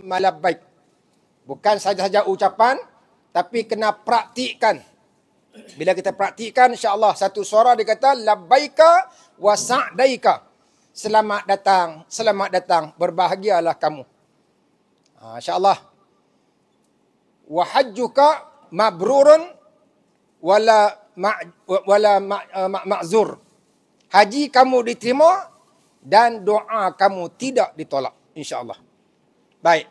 labbaik. Bukan saja-saja ucapan, tapi kena praktikkan. Bila kita praktikkan, insya-Allah satu suara dia kata labbaika wa sa'daika. Selamat datang, berbahagialah kamu. Insya-Allah. Wa hajjuka mabrurun wala ma'zur. Haji kamu diterima dan doa kamu tidak ditolak, insya-Allah. Baik.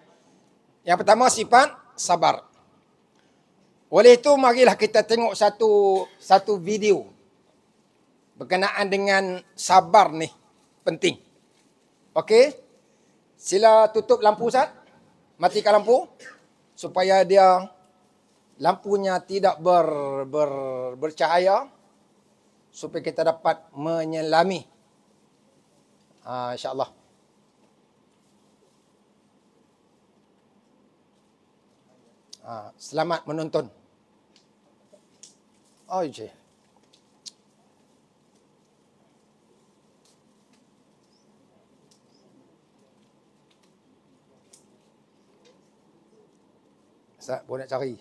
Yang pertama sifat sabar. Oleh itu marilah kita tengok satu video berkenaan dengan sabar ni, penting. Okey? Sila tutup lampu Ustaz. Matikan lampu supaya dia lampunya tidak bercahaya supaya kita dapat menyelami. Insya-Allah. Selamat menonton. Oh, je. Ustaz, boleh nak cari?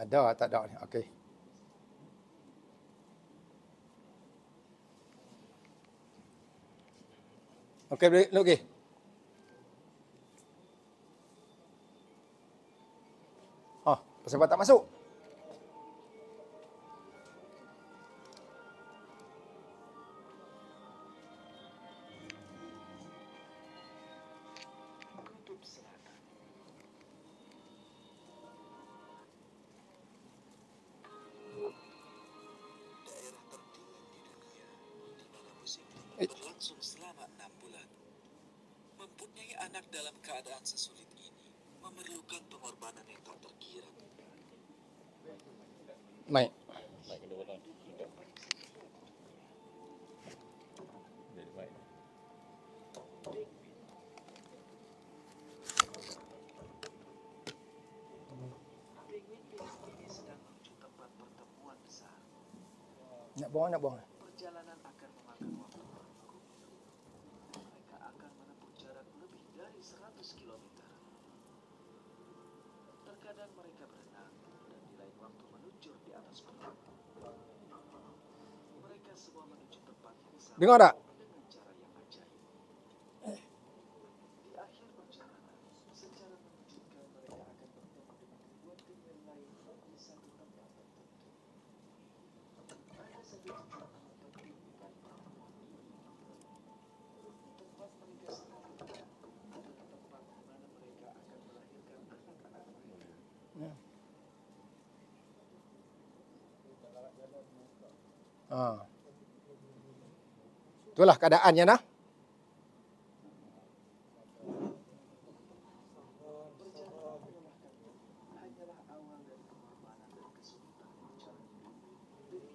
Ada tak ada ni? Okey. Okey, boleh okey. Pasal tak masuk. Berlangsung selama 6 bulan. Mempunyai anak dalam keadaan sesulit ini memerlukan pengorbanan yang tak terkira. Baik. Nak buang. Perjalanan akan memakan waktu berminggu. Mereka akan menempuh jarak lebih dari 100 km. Terkadang mereka berenang dan di lain waktu meluncur di atas perahu. Mereka semua menuju tempat yang sama Dengar tak? dengan cara yang ajaib. Di akhir perjalanan, secara mengejutkan mereka akan bertemu dengan dua tim yang lain di satu tempat tertentu. Ada satu tujuan atau tim di balik pertemuan ini. Tempat mereka sekarang adalah tempat di mana mereka akan melahirkan anak-anak mereka. Itulah keadaannya nah. Hanyalah awal dari pengorbanan dan kesulitan perjalanan hidup.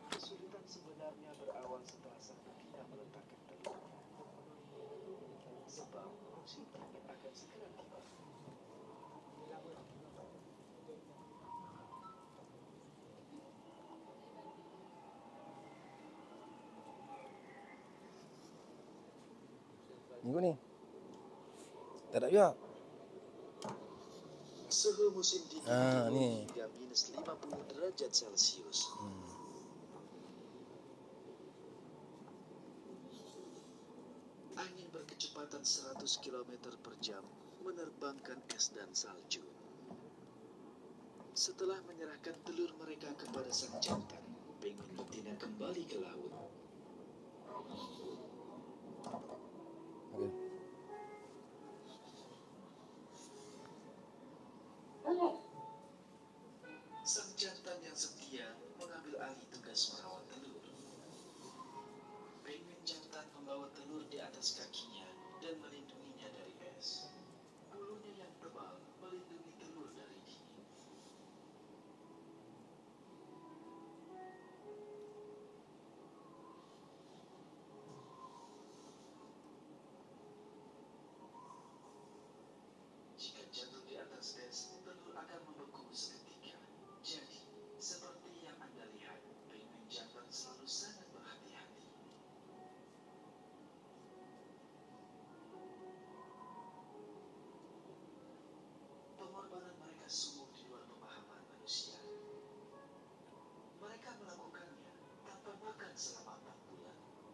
Kesulitan sebenarnya berawal setelah sang betina meletakkan telur. Sebab musim dingin akan segera tiba. Minggu ni. Tak ada juga. Suhu musim dingin ni. hingga minus 50 derajat Celcius. Angin berkecepatan 100 km per jam menerbangkan es dan salju. Setelah menyerahkan telur mereka kepada sang jantan, penguin betina kembali ke laut. Sang jantan yang setia mengambil alih tugas merawat telur. Penguin jantan membawa telur di atas kakinya dan melindunginya dari es. Bulunya yang tebal melindungi telur dari dingin. Jika jatuh di atas es, telur akan membeku seketika. Jadi, seperti yang Anda lihat, penguin jantan selalu sangat berhati-hati.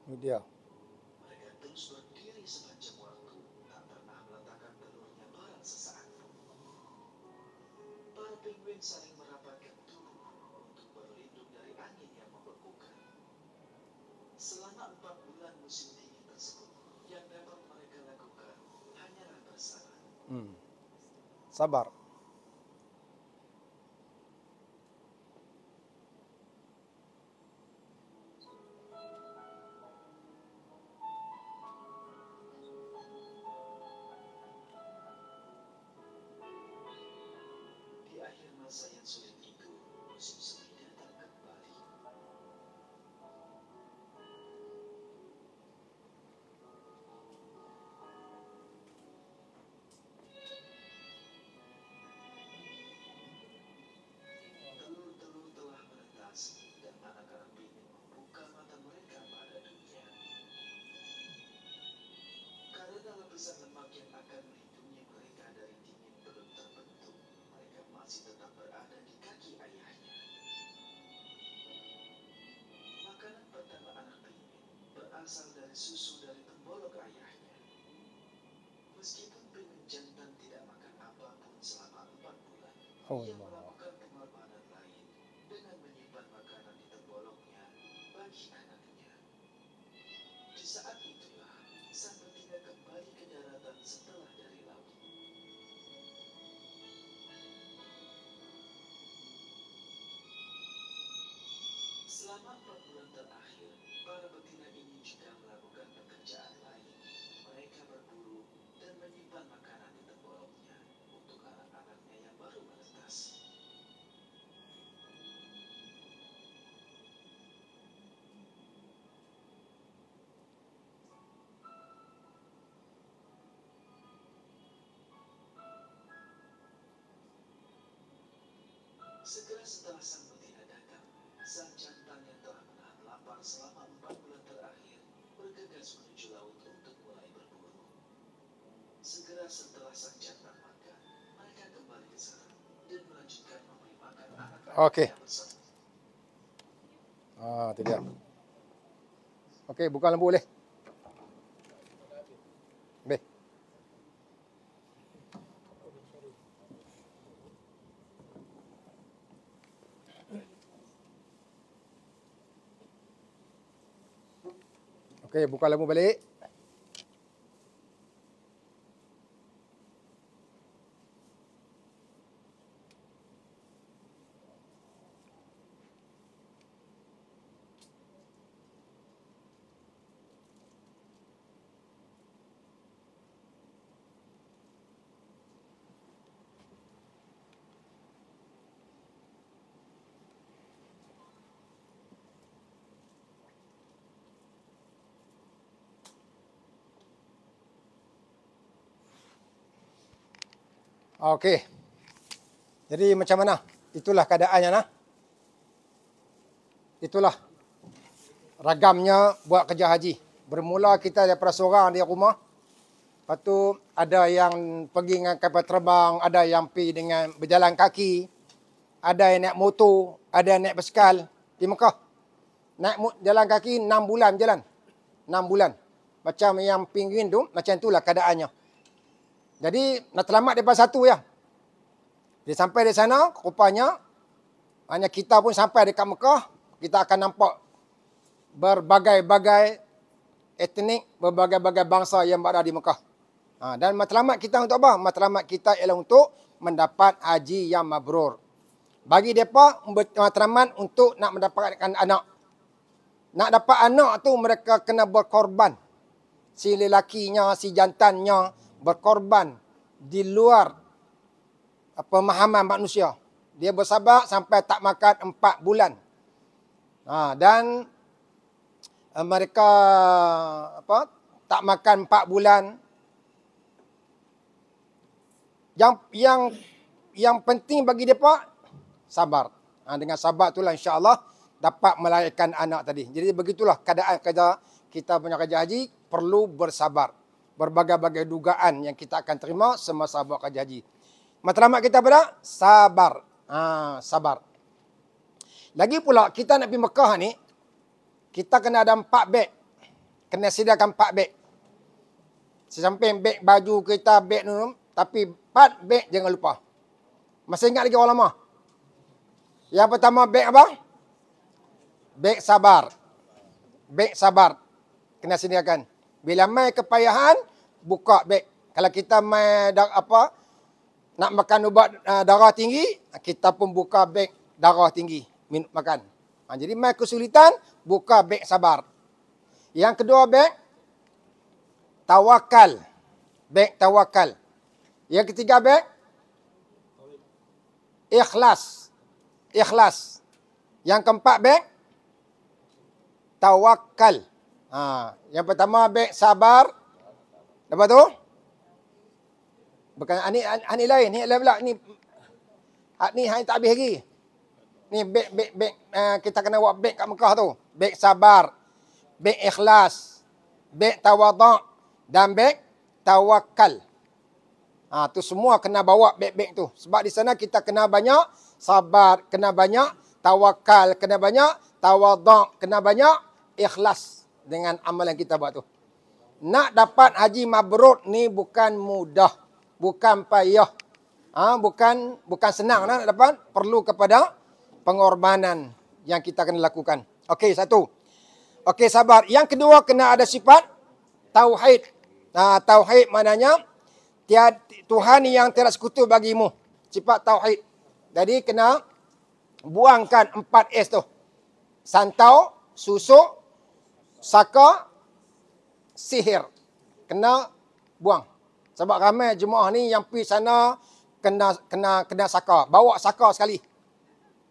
Ini dia. Mereka terus berdiri sepanjang waktu, tak pernah meletakkan telurnya barang sesaat pun. Para penguin saling merapatkan tubuh untuk berlindung dari angin yang membekukan. Selama 4 bulan musim dingin tersebut, yang dapat mereka lakukan hanyalah bersabar. Sabar. Di akhir masa yang sulit itu, musim semi datang kembali. Telur-telur telah menetas dan anak-anak penguin membuka mata mereka pada dunia. Karena lapisan lemak yang akan melindungi mereka dari dingin belum terbentuk, mereka masih tetap berada di kaki ayahnya. Makanan pertama anak penguin berasal dari susu dari pembolok ayahnya. Meskipun penguin jantan tidak makan apapun selama 4 bulan, ia melakukan pengorbanan lain dengan menyimpan makanan di temboloknya bagi anaknya. Di saat itulah sang betina kembali ke daratan setelah dari laut. Selama 4 bulan terakhir, para betina ini juga melakukan pekerjaan lain. Mereka berburu dan menyimpan makanan di temboloknya untuk anak-anaknya yang baru menetas. Segera setelah sang betina datang, sang jantan yang telah menahan lapar selama 4 bulan terakhir bergegas menuju laut untuk mulai berburu. Segera setelah sang jantan makan, mereka kembali ke sarang dan melanjutkan memberi makan anak-anaknya Okey. bersama. Itu dia. Okey, buka lampu boleh. Baik. Okey, buka lampu balik. Okey. Jadi macam mana? Itulah keadaannya nah. Itulah ragamnya buat kerja haji. Bermula kita daripada seorang di rumah. Lepas tu ada yang pergi dengan kapal terbang, ada yang pergi dengan berjalan kaki, ada yang naik motor, ada yang naik basikal di Mekah. Jalan kaki 6 bulan jalan. 6 bulan. Macam yang penguin tu, macam itulah keadaannya. Jadi nak selamat daripada satu ya. Dia sampai di sana, rupanya hanya kita pun sampai dekat Mekah, kita akan nampak berbagai-bagai etnik, berbagai-bagai bangsa yang berada di Mekah. Dan matlamat kita untuk apa? Matlamat kita ialah untuk mendapat haji yang mabrur. Bagi mereka, matlamat untuk nak mendapatkan anak. Nak dapat anak tu mereka kena berkorban. Si lelakinya, si jantannya berkorban di luar pemahaman manusia. Dia bersabar sampai tak makan 4 bulan. Dan mereka tak makan 4 bulan. Yang penting bagi mereka sabar. Dengan sabar itulah insya-Allah dapat melahirkan anak tadi. Jadi begitulah keadaan kita punya kerja haji, perlu bersabar. Berbagai-bagai dugaan yang kita akan terima semasa buat kerja haji. Matlamat kita pada sabar. Sabar. Lagi pula kita nak pergi Mekah ni, kita kena ada 4 beg. kena sediakan 4 beg. Sesamping beg baju kita, beg tu, tapi 4 beg jangan lupa. Masih ingat lagi orang lama? Yang pertama beg apa? Beg sabar. Beg sabar. Kena sediakan. Bila mai kepayahan, buka beg. Kalau kita mai nak makan ubat darah tinggi, kita pun buka beg darah tinggi. Makan. Jadi mai kesulitan, buka beg sabar. Yang kedua beg tawakal. Beg tawakal. Yang ketiga beg ikhlas. Ikhlas. Yang keempat beg tawakal. Yang pertama beg sabar. Lepas tu? Bukan ni lain, ni lain pula. Ni hang tak habis lagi. Ni beg kita kena buat beg kat Mekah tu. Beg sabar, beg ikhlas, beg tawaduk dan beg tawakal. Tu semua kena bawa beg-beg tu. Sebab di sana kita kena banyak sabar, kena banyak tawakal, kena banyak tawaduk, kena banyak ikhlas dengan amalan kita buat tu. Nak dapat haji mabrur ni bukan mudah, bukan payah. Bukan senang nak dapat, perlu kepada pengorbanan yang kita kena lakukan. Okey, satu. Okey, sabar. Yang kedua, kena ada sifat tauhid. Tauhid maknanya Tuhan yang tiada sekutu bagimu. Sifat tauhid. Jadi kena buangkan 4 S tu. Santau, susuk, saka, sihir. Kena buang. Sebab ramai jemaah ni yang pergi sana kena saka. Bawa saka sekali.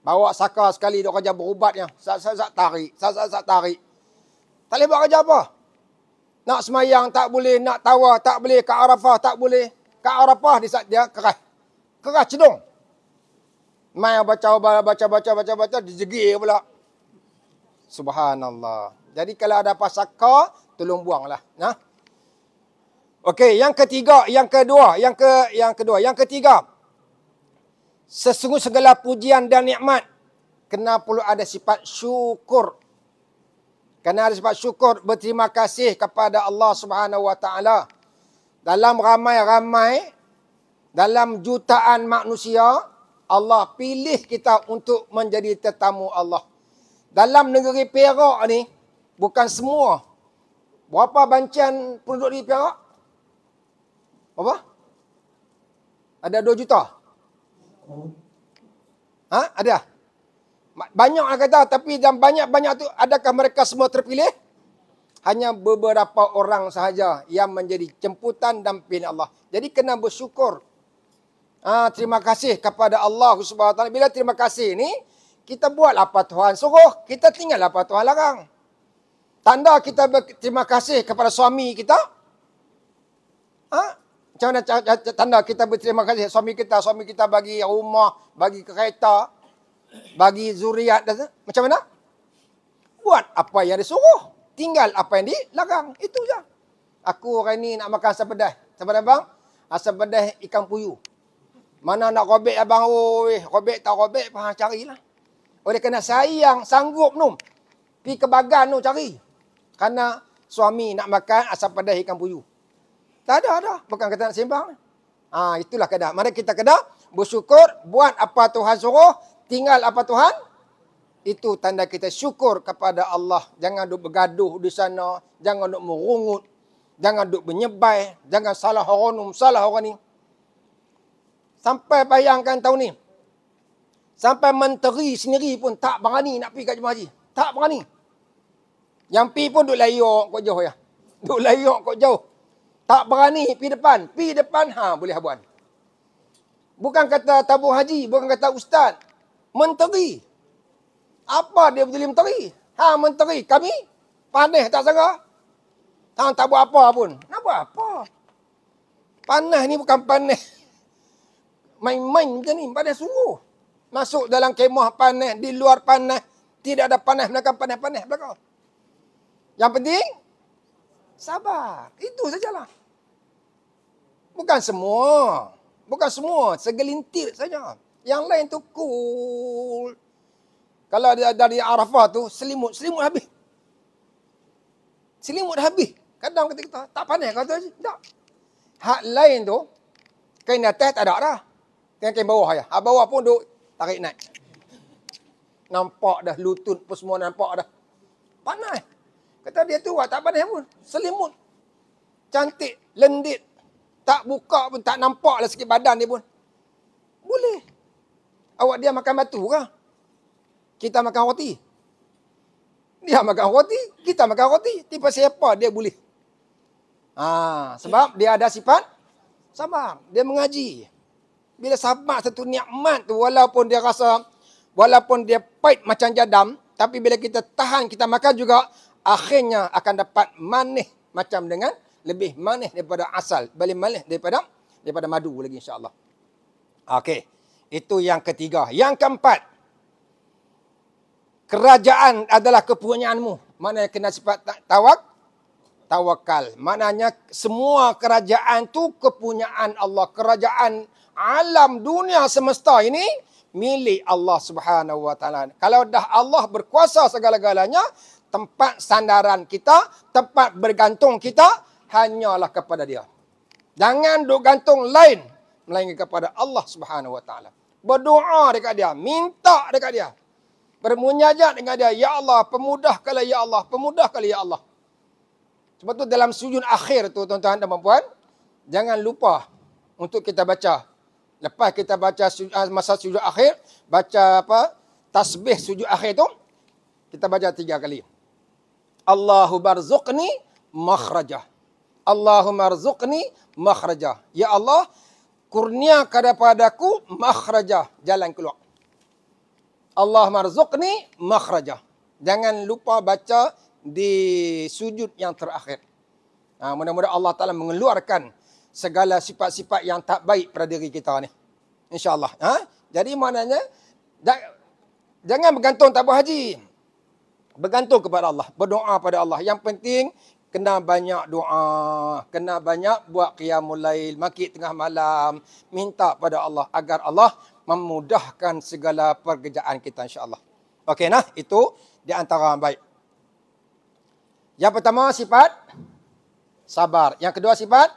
Bawa saka sekali duk kerja berubat yang. Sat tarik. Sat tarik. Tak boleh buat kerja apa. Nak semayang tak boleh, nak tawa tak boleh, ke Arafah tak boleh. Ke Arafah dia keras. Keras cedung. Mai baca, dijegir pula. Subhanallah. Jadi kalau ada apa saka, tolong buanglah. Okey, yang ketiga, yang ketiga. Sesungguh segala pujian dan nikmat kena perlu ada sifat syukur. Kena ada sifat syukur, berterima kasih kepada Allah Subhanahu Wa Taala. Dalam ramai-ramai, dalam jutaan manusia, Allah pilih kita untuk menjadi tetamu Allah. Dalam negeri Perak ni, bukan semua. Berapa bancian penduduk di Perak? Berapa? Ada 2 juta? Ada? Banyak orang kata, tapi dalam banyak-banyak tu, adakah mereka semua terpilih? Hanya beberapa orang sahaja yang menjadi jemputan dan pilihan Allah. Jadi kena bersyukur. Terima kasih kepada Allah Subhanahu Wa Taala. Bila terima kasih ni, kita buat apa Tuhan suruh, kita tinggal apa Tuhan larang. Tanda kita berterima kasih kepada suami kita. Macam mana tanda kita berterima kasih suami kita bagi rumah, bagi kereta, bagi zuriat. Macam mana? Buat apa yang disuruh, tinggal apa yang dilarang. Itu je. Aku hari ni nak makan asam pedas. Asam pedas bang? Asam pedas ikan puyuh. Mana nak robek abang? Robek tak robek, carilah. Oleh kena sayang, sanggup nu. Pergi ke bagan nu cari. Kerana suami nak makan asam pedas ikan puyuh. Tak ada. Bukan kata nak sembang. Itulah keadaan. Mari kita kena bersyukur, buat apa Tuhan suruh, tinggal apa Tuhan. Itu tanda kita syukur kepada Allah. Jangan duk bergaduh di sana. Jangan duk merungut. Jangan duk menyebai. Jangan salah orang ni. Sampai bayangkan tahun ni. Sampai menteri sendiri pun tak berani nak pergi kat jemaah haji. Tak berani. Yang pergi pun duk layok kot jauh ya. Duk layok kot jauh. Tak berani pergi depan. Pergi depan, boleh habuan. Bukan kata tabung haji. Bukan kata ustaz. Menteri. Apa dia betul menteri? Menteri. Kami panas tak sangka. Tak buat apa pun. Nak buat apa? Panas ni bukan panas main-main macam ni. Panas sungguh. Masuk dalam kemah panas. Di luar panas. Tidak ada panas belakang, panas-panas belakang. Yang penting, sabar. Itu sajalah. Bukan semua. Bukan semua. Segelintir saja. Yang lain tu cool. Kalau dari Arafah tu, selimut habis. Selimut dah habis. Kadang kata kita, tak panas kata je. Tak. Hak lain tu, kain atas tak ada dah. Kain bawah je. Hak bawah pun duk tarik naik. Nampak dah lutut pun semua nampak dah. Panas. Kata dia tu tak panas pun. Selimut. Cantik, lendit. Tak buka pun, tak nampak lah sikit badan dia pun. Boleh. Awak dia makan batu ke? Kita makan roti. Dia makan roti, kita makan roti. Tiba siapa dia boleh. Sebab dia ada sifat sabar. Dia mengaji. Bila sabar satu nikmat tu, walaupun dia rasa, walaupun dia pahit macam jadam, tapi bila kita tahan, kita makan juga, akhirnya akan dapat manis macam dengan lebih manis daripada asal. Lebih manis daripada madu lagi insya-Allah. Okey. Itu yang ketiga. Yang keempat. Kerajaan adalah kepunyaanmu. Mana kena sifat tawakal. Maknanya semua kerajaan tu kepunyaan Allah. Kerajaan alam dunia semesta ini milik Allah Subhanahu Wa Taala. Kalau dah Allah berkuasa segala-galanya, tempat sandaran kita, tempat bergantung kita hanyalah kepada dia. Jangan duk gantung lain melainkan kepada Allah Subhanahu Wa Taala. Berdoa dekat dia, minta dekat dia. Bermunajat dengan dia, ya Allah, pemudahkanlah ya Allah, pemudahkanlah ya Allah. Sebab tu dalam sujud akhir tu tuan-tuan dan puan-puan, jangan lupa untuk kita baca. Lepas kita baca masa sujud akhir, baca tasbih sujud akhir tu, kita baca 3 kali. Allahu barzuqni makhrajah. Allahumma rzuqni makhrajah. Ya Allah, kurnia kepadaku makhrajah, jalan keluar. Allahumma rzuqni makhrajah. Jangan lupa baca di sujud yang terakhir. Mudah-mudahan Allah Ta'ala mengeluarkan segala sifat-sifat yang tak baik pada diri kita ni. InsyaAllah. Jadi maknanya, jangan bergantung tabung haji. Bergantung kepada Allah. Berdoa pada Allah. Yang penting, kena banyak doa, kena banyak buat qiyamul lail, maki tengah malam, minta pada Allah agar Allah memudahkan segala pekerjaan kita insya-Allah. Okey nah, itu di antara yang baik. Yang pertama sifat sabar, yang kedua sifat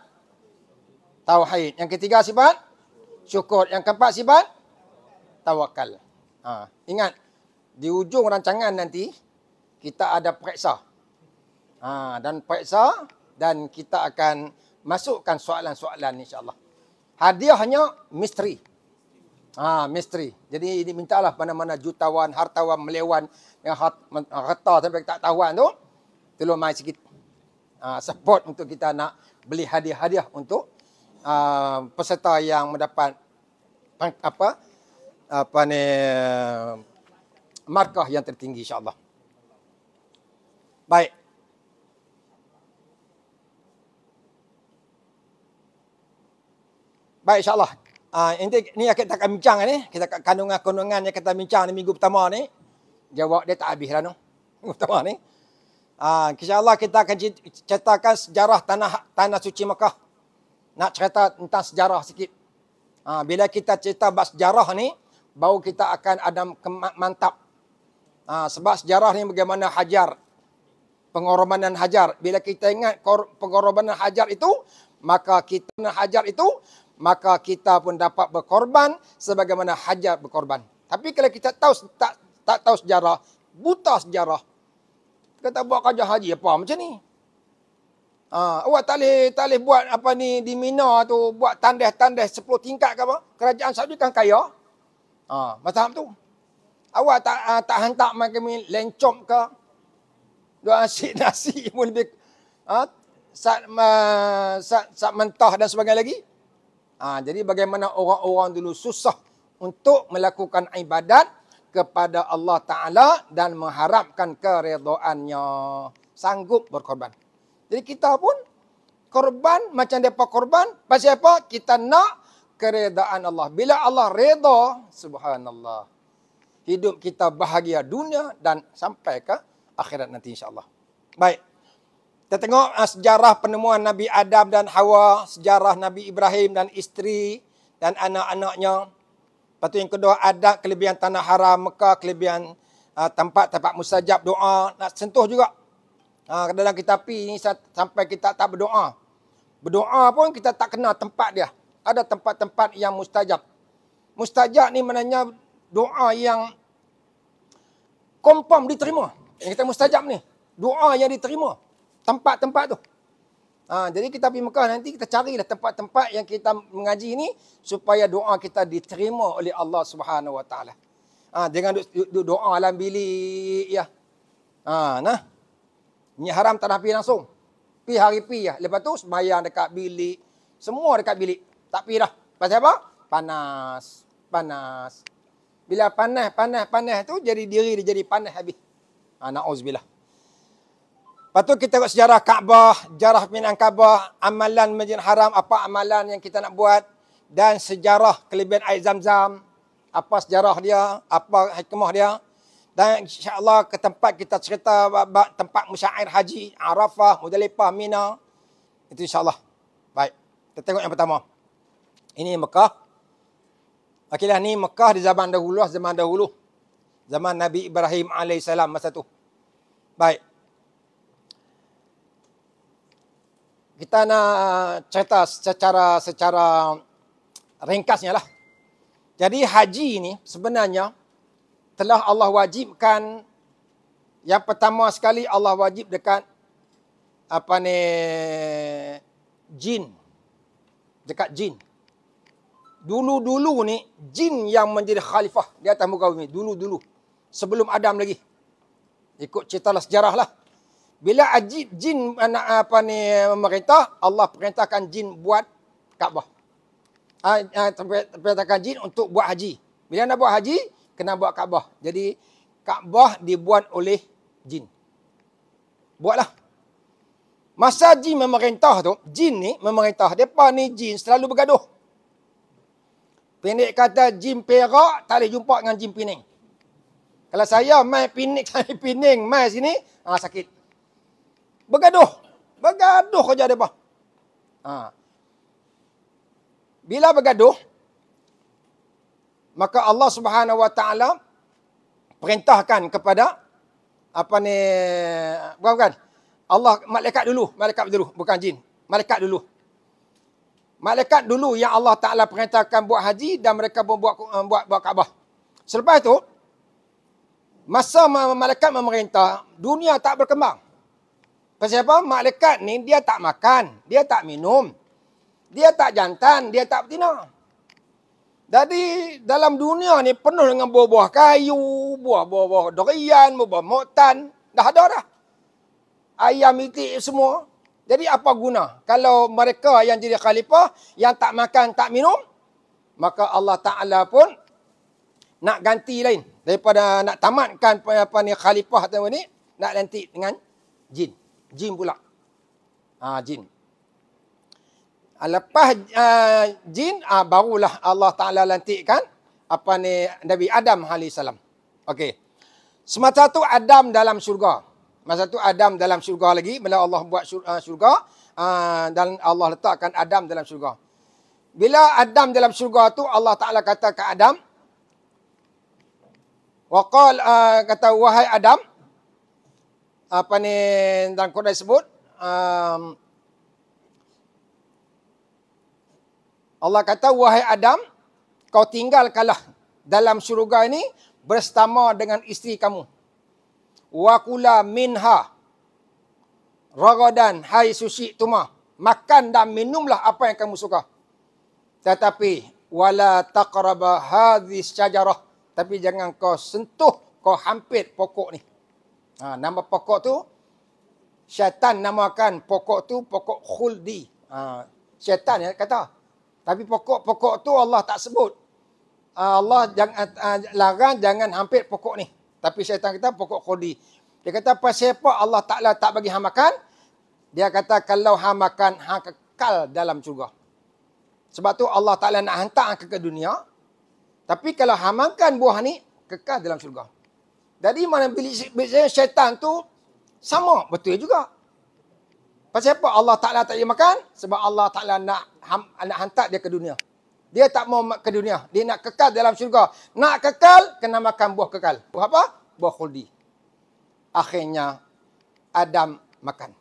tauhid, yang ketiga sifat syukur, yang keempat sifat tawakal. Ingat di ujung rancangan nanti kita ada periksa. Dan periksa dan kita akan masukkan soalan-soalan insya-Allah. Hadiahnya misteri. Misteri. Jadi dimintalah mana-mana jutawan, hartawan, melewan yang harta sampai tak tahuan tu, tolong mai sikit. Support untuk kita nak beli hadiah-hadiah untuk peserta yang mendapat markah yang tertinggi insya-Allah. Baik. Baik insya-Allah. Ini kita akan bincang ni. Kita kandungan-kandungan yang kita bincang ni minggu pertama ni. Jawab dia tak habis lah no. Minggu pertama ni. InsyaAllah kita akan ceritakan sejarah tanah suci Mekah. Nak cerita tentang sejarah sikit. Bila kita cerita bab sejarah ni, baru kita akan ada mantap. Sebab sejarah ni bagaimana Hajar. Pengorbanan Hajar. Bila kita ingat pengorbanan Hajar itu, maka kita pun dapat berkorban sebagaimana Hajar berkorban. Tapi kalau kita tak tahu sejarah, buta sejarah, kita buat kerja haji apa macam ni? Awak tak boleh buat apa ni di Mina tu, buat tandas 10 tingkat ke apa? Kerajaan Saudi kan kaya. Macam tu. Awak tak hantar makan lencop ke? Dua asyik nasi pun lebih sat mentah dan sebagainya lagi. Jadi bagaimana orang-orang dulu susah untuk melakukan ibadat kepada Allah Ta'ala dan mengharapkan keredaannya. Sanggup berkorban. Jadi kita pun korban macam mereka korban. Pasal apa? Kita nak keredaan Allah. Bila Allah reda, subhanallah, hidup kita bahagia dunia dan sampai ke akhirat nanti insyaAllah. Baik. Kita tengok sejarah penemuan Nabi Adam dan Hawa, sejarah Nabi Ibrahim dan isteri dan anak-anaknya. Lepas tu yang kedua, adat kelebihan tanah haram Mekah, kelebihan tempat-tempat mustajab doa. Nak sentuh juga. Dalam kita pi ni sampai kita tak berdoa. Berdoa pun kita tak kenal tempat dia. Ada tempat-tempat yang mustajab. Mustajab ni maknanya doa yang confirm diterima. Yang kita mustajab ni. Doa yang diterima. Tempat-tempat tu. Jadi kita pergi Mekah nanti kita carilah tempat-tempat yang kita mengaji ni supaya doa kita diterima oleh Allah Subhanahu Wa Taala. Jangan duduk doa dalam bilik ya. Nah. Ni haram tak nak pergi langsung. Pi hari pi ya. Lepas tu sembahyang dekat bilik. Semua dekat bilik. Tak pi dah. Pasal apa? Panas. Panas. Bila panas tu jadi diri dia jadi panas habis. Na'udzubillah. Lepas tu kita tengok sejarah Kaabah, sejarah pinang Kaabah, amalan Masjid Haram, apa amalan yang kita nak buat, dan sejarah kelebihan air Zam-Zam, apa sejarah dia, apa hikmah dia. Dan insya-Allah ke tempat kita cerita tempat musyair haji, Arafah, Muzdalifah, Mina. Itu insya-Allah. Baik. Kita tengok yang pertama. Ini Mekah. Okeylah, ni Mekah di zaman dahulu. Zaman Nabi Ibrahim alaihissalam masa tu. Baik. Kita nak cerita secara ringkasnya lah. Jadi haji ni sebenarnya telah Allah wajibkan, yang pertama sekali Allah wajib dekat jin. Dekat jin. Dulu-dulu ni jin yang menjadi khalifah di atas muka bumi. Dulu-dulu. Sebelum Adam lagi. Ikut cerita sejarah lah. Bila jin memerintah, Allah perintahkan jin buat Kaabah. Perintahkan jin untuk buat haji. Bila nak buat haji, kena buat Kaabah. Jadi Kaabah dibuat oleh jin. Buatlah. Masa jin memerintah tu, jin ni memerintah. Depa ni jin selalu bergaduh. Pendek kata jin perak tak boleh jumpa dengan jin pining. Kalau saya mai pining mai sini, sakit. Bergaduh kerja depa. Bila bergaduh, maka Allah Subhanahu Wa Taala perintahkan kepada bukan Allah, malaikat dulu, bukan jin. Malaikat dulu yang Allah Taala perintahkan buat haji dan mereka pun buat Kaabah. Selepas itu, masa malaikat memerintah, dunia tak berkembang. Pasal apa? Malaikat ni dia tak makan, dia tak minum, dia tak jantan, dia tak betina. Jadi dalam dunia ni penuh dengan buah-buah kayu, buah-buah durian, buah-buah moktan. Dah ada dah. Ayam itik semua. Jadi apa guna? Kalau mereka yang jadi khalifah, yang tak makan, tak minum, maka Allah Ta'ala pun nak ganti lain. Daripada nak tamatkan khalifah tu ni, nak ganti dengan jin. Jin pula. Jin. Lepas jin, barulah Allah Ta'ala lantikkan Nabi Adam AS. Okey. Semasa tu Adam dalam syurga. Masa tu Adam dalam syurga lagi. Bila Allah buat syurga, dan Allah letakkan Adam dalam syurga. Bila Adam dalam syurga tu, Allah Ta'ala kata ke Adam, kata, wahai Adam, dalam Quran disebut, Allah kata, wahai Adam, kau tinggalkanlah dalam syurga ini bersama dengan isteri kamu. Wa kula minha ragadan haitsu syi'tuma. Makan dan minumlah apa yang kamu suka. Tetapi wala taqraba hadhis syajarah. Tapi jangan kau sentuh, kau hampir pokok ni. Nama pokok tu, syaitan namakan pokok tu pokok khuldi. Syaitan ya kata. Tapi pokok tu Allah tak sebut. Allah larang jangan hampir pokok ni. Tapi syaitan kata pokok khuldi. Dia kata pasal apa Allah Ta'ala tak bagi hang makan? Dia kata kalau hang makan, hang kekal dalam syurga. Sebab tu Allah Ta'ala nak hantar hang ke dunia. Tapi kalau hang makan buah ni, kekal dalam syurga. Jadi mana bilik syaitan tu sama, betul juga. Pasal apa Allah Ta'ala tak boleh makan? Sebab Allah Ta'ala nak hantar dia ke dunia. Dia tak mau ke dunia. Dia nak kekal dalam syurga. Nak kekal, kena makan buah kekal. Buah apa? Buah khuldi. Akhirnya, Adam makan.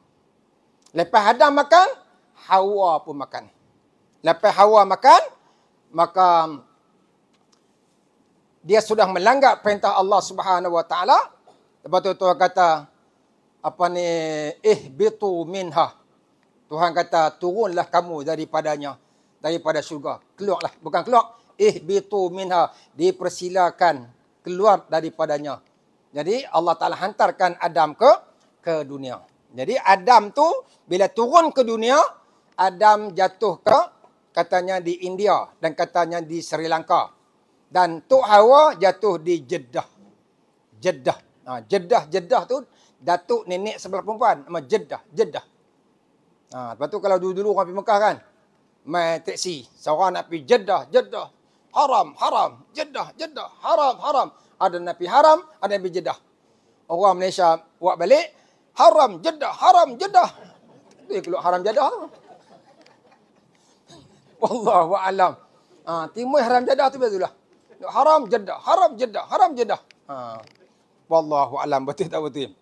Lepas Adam makan, Hawa pun makan. Lepas Hawa makan, maka dia sudah melanggar perintah Allah Subhanahu Wa Taala. Lepas tu Tuhan kata, apa ni, ihbitu minha. Tuhan kata, turunlah kamu daripadanya, daripada syurga. Keluarlah, bukan keluar. Ihbitu minha, dipersilakan keluar daripadanya. Jadi Allah Taala hantarkan Adam ke dunia. Jadi Adam tu bila turun ke dunia, Adam jatuh ke katanya di India dan katanya di Sri Lanka. Dan Tok Hawa jatuh di Jeddah. Jeddah. Jeddah tu datuk nenek sebelah perempuan, nama Jeddah. Lepas tu kalau dulu orang pergi Mekah kan, main taksi, seorang nak pergi Jeddah. Haram, Jeddah, haram. Ada nak pergi haram, ada nak pergi Jeddah. Orang Malaysia buat balik, haram Jeddah. Itu yang keluar haram Jeddah tu. Wallahu a'lam. Timur haram Jeddah tu betulah. Haram Jeddah. Wallahu a'lam, betul tak betul.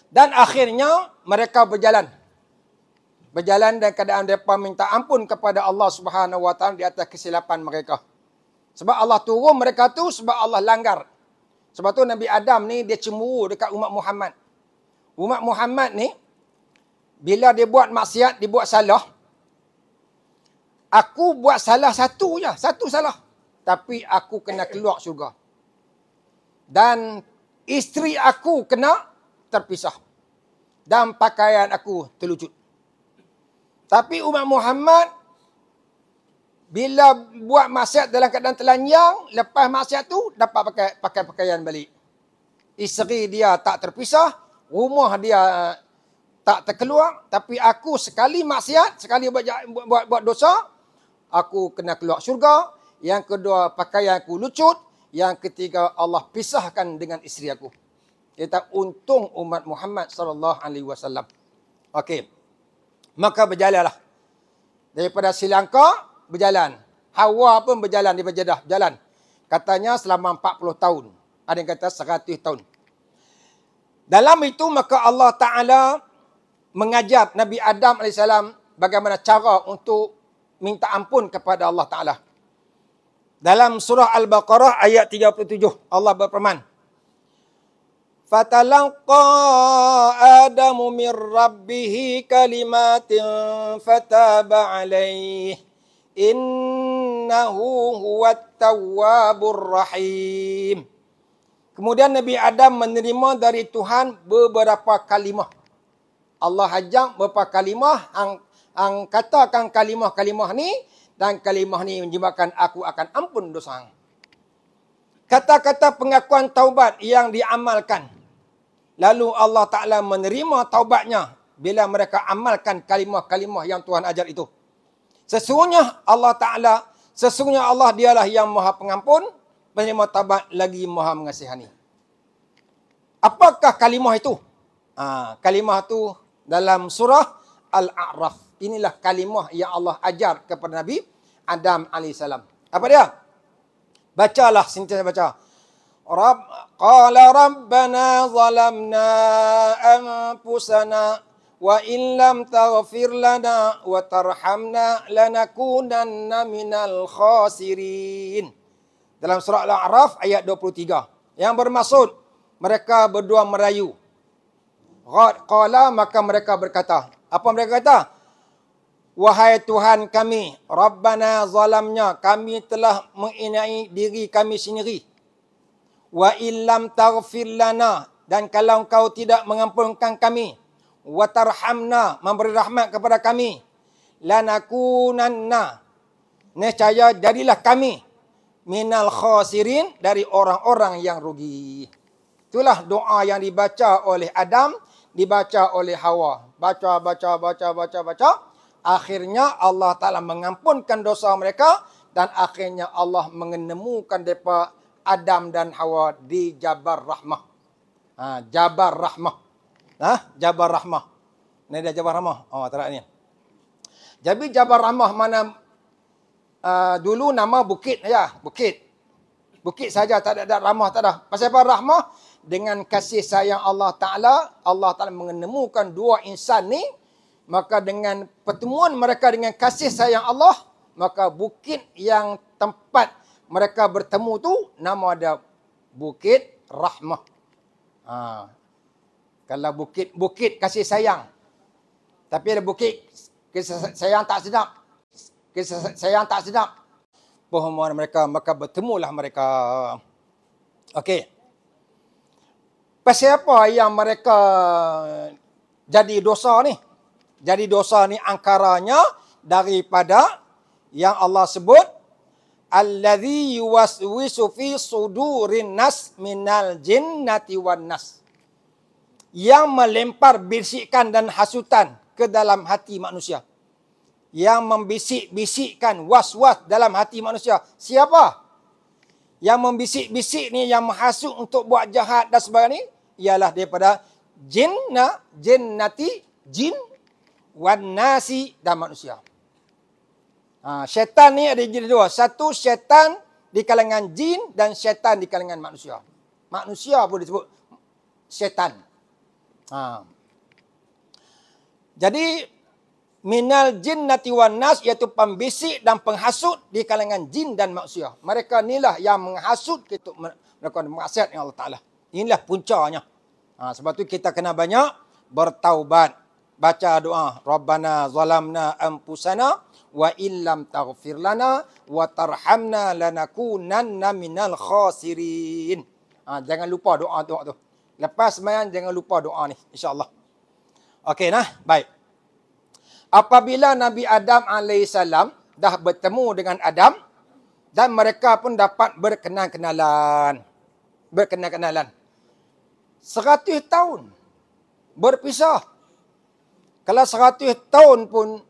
Dan akhirnya mereka berjalan dalam keadaan mereka minta ampun kepada Allah Subhanahu Wa Taala di atas kesilapan mereka. Sebab Allah turun mereka tu sebab Allah langgar. Sebab tu Nabi Adam ni dia cemburu dekat umat Muhammad. Umat Muhammad ni bila dia buat maksiat, dia buat salah. Aku buat salah satu salah. Tapi aku kena keluar syurga. Dan isteri aku kena terpisah. Dan pakaian aku terlucut. Tapi umat Muhammad bila buat maksiat dalam keadaan telanjang, lepas maksiat tu dapat pakai pakaian balik. Isteri dia tak terpisah, rumah dia tak terkeluar, tapi aku sekali maksiat, sekali buat dosa, aku kena keluar syurga. Yang kedua, pakaian aku lucut. Yang ketiga, Allah pisahkan dengan isteri aku. Kita untung umat Muhammad sallallahu alaihi wasallam. Okey. Maka berjalanlah. Daripada Sri Lanka berjalan. Hawa pun berjalan di Jeddah, jalan. Katanya selama 40 tahun. Ada yang kata 100 tahun. Dalam itu maka Allah Taala mengajar Nabi Adam AS bagaimana cara untuk minta ampun kepada Allah Taala. Dalam surah Al-Baqarah ayat 37 Allah berfirman, "Fatalaqa Adamu min rabbih kalimatin fataba alaihi innahu huwat tawwabur rahim." Kemudian Nabi Adam menerima dari Tuhan beberapa kalimah. Allah ajar beberapa kalimah, ang katakan kalimah-kalimah ni, dan kalimah ni menyebabkan aku akan ampun dosa. Kata-kata pengakuan taubat yang diamalkan. Lalu Allah Ta'ala menerima taubatnya bila mereka amalkan kalimah-kalimah yang Tuhan ajar itu. Sesungguhnya Allah dialah yang maha pengampun, penerima taubat lagi maha mengasihani. Apakah kalimah itu? Kalimah itu dalam surah Al-A'raf. Inilah kalimah yang Allah ajar kepada Nabi Adam AS. Apa dia? Bacalah, sentiasa baca. Qala rabbana zalamna anfusana wa in lam taghfir lana wa tarhamna lanakunanna minal khasirin. Dalam surah Al-A'raf ayat 23. Yang bermaksud mereka berdua merayu. Qala, maka mereka berkata. Apa mereka kata? Wahai Tuhan kami, Rabbana zalamnya, kami telah menginai diri kami sendiri. Wa illam taghfir lana, dan kalau engkau tidak mengampunkan kami, wa tarhamna, memberi rahmat kepada kami, lanakunanna, nescaya jadilah kami, minal khasirin, dari orang-orang yang rugi. Itulah doa yang dibaca oleh Adam, dibaca oleh Hawa. Baca. Akhirnya Allah Ta'ala mengampunkan dosa mereka. Dan akhirnya Allah menemukan mereka Adam dan Hawa di Jabal Rahmah. Jabal Rahmah. Jabal Rahmah. Ini dia Jabal Rahmah. Tak ni. Jadi Jabal Rahmah mana dulu nama bukit saja. Bukit saja, tak ada Rahmah, tak ada. Pasal apa Rahmah? dengan kasih sayang Allah Ta'ala mengenemukan dua insan ni, maka dengan pertemuan mereka dengan kasih sayang Allah, maka bukit yang tempat mereka bertemu tu nama dia Bukit Rahmah. Kalau bukit kasih sayang. Tapi ada bukit kasih sayang tak sedap. Kasih sayang tak sedap. Pertemuan mereka, maka bertemulah mereka. Okey. Pasal apa yang mereka jadi dosa ni? Jadi dosa ni angkaranya daripada yang Allah sebut allazi yuwaswisu fi sudurin nas minal jinnati wan nas. Yang melempar bisikan dan hasutan ke dalam hati manusia. Yang membisik-bisikkan was-was dalam hati manusia. Siapa? Yang membisik-bisik ni, yang menghasut untuk buat jahat dan sebagainya ni, ialah daripada jinnati, jin, wan nasi dan manusia. Syaitan ni ada jenis dua. Satu, syaitan di kalangan jin dan syaitan di kalangan manusia. Manusia pun disebut syaitan. Jadi, minal jinnati wan nas, iaitu pembisik dan penghasut di kalangan jin dan manusia. Mereka inilah yang menghasut kita melakukan maksiat dengan Allah Ta'ala. Inilah puncanya. Sebab tu kita kena banyak bertaubat. Baca doa. Rabbana zalamna anfusana wa illam taghfir lana wa tarhamna lanakunanna minal khasirin. Jangan lupa doa-doa tu. Lepas sembahyang jangan lupa doa ni, insya-Allah. Okey nah, baik. Apabila Nabi Adam AS dah bertemu dengan Adam, dan mereka pun dapat berkenalan-kenalan. 100 tahun berpisah. Kalau 100 tahun pun,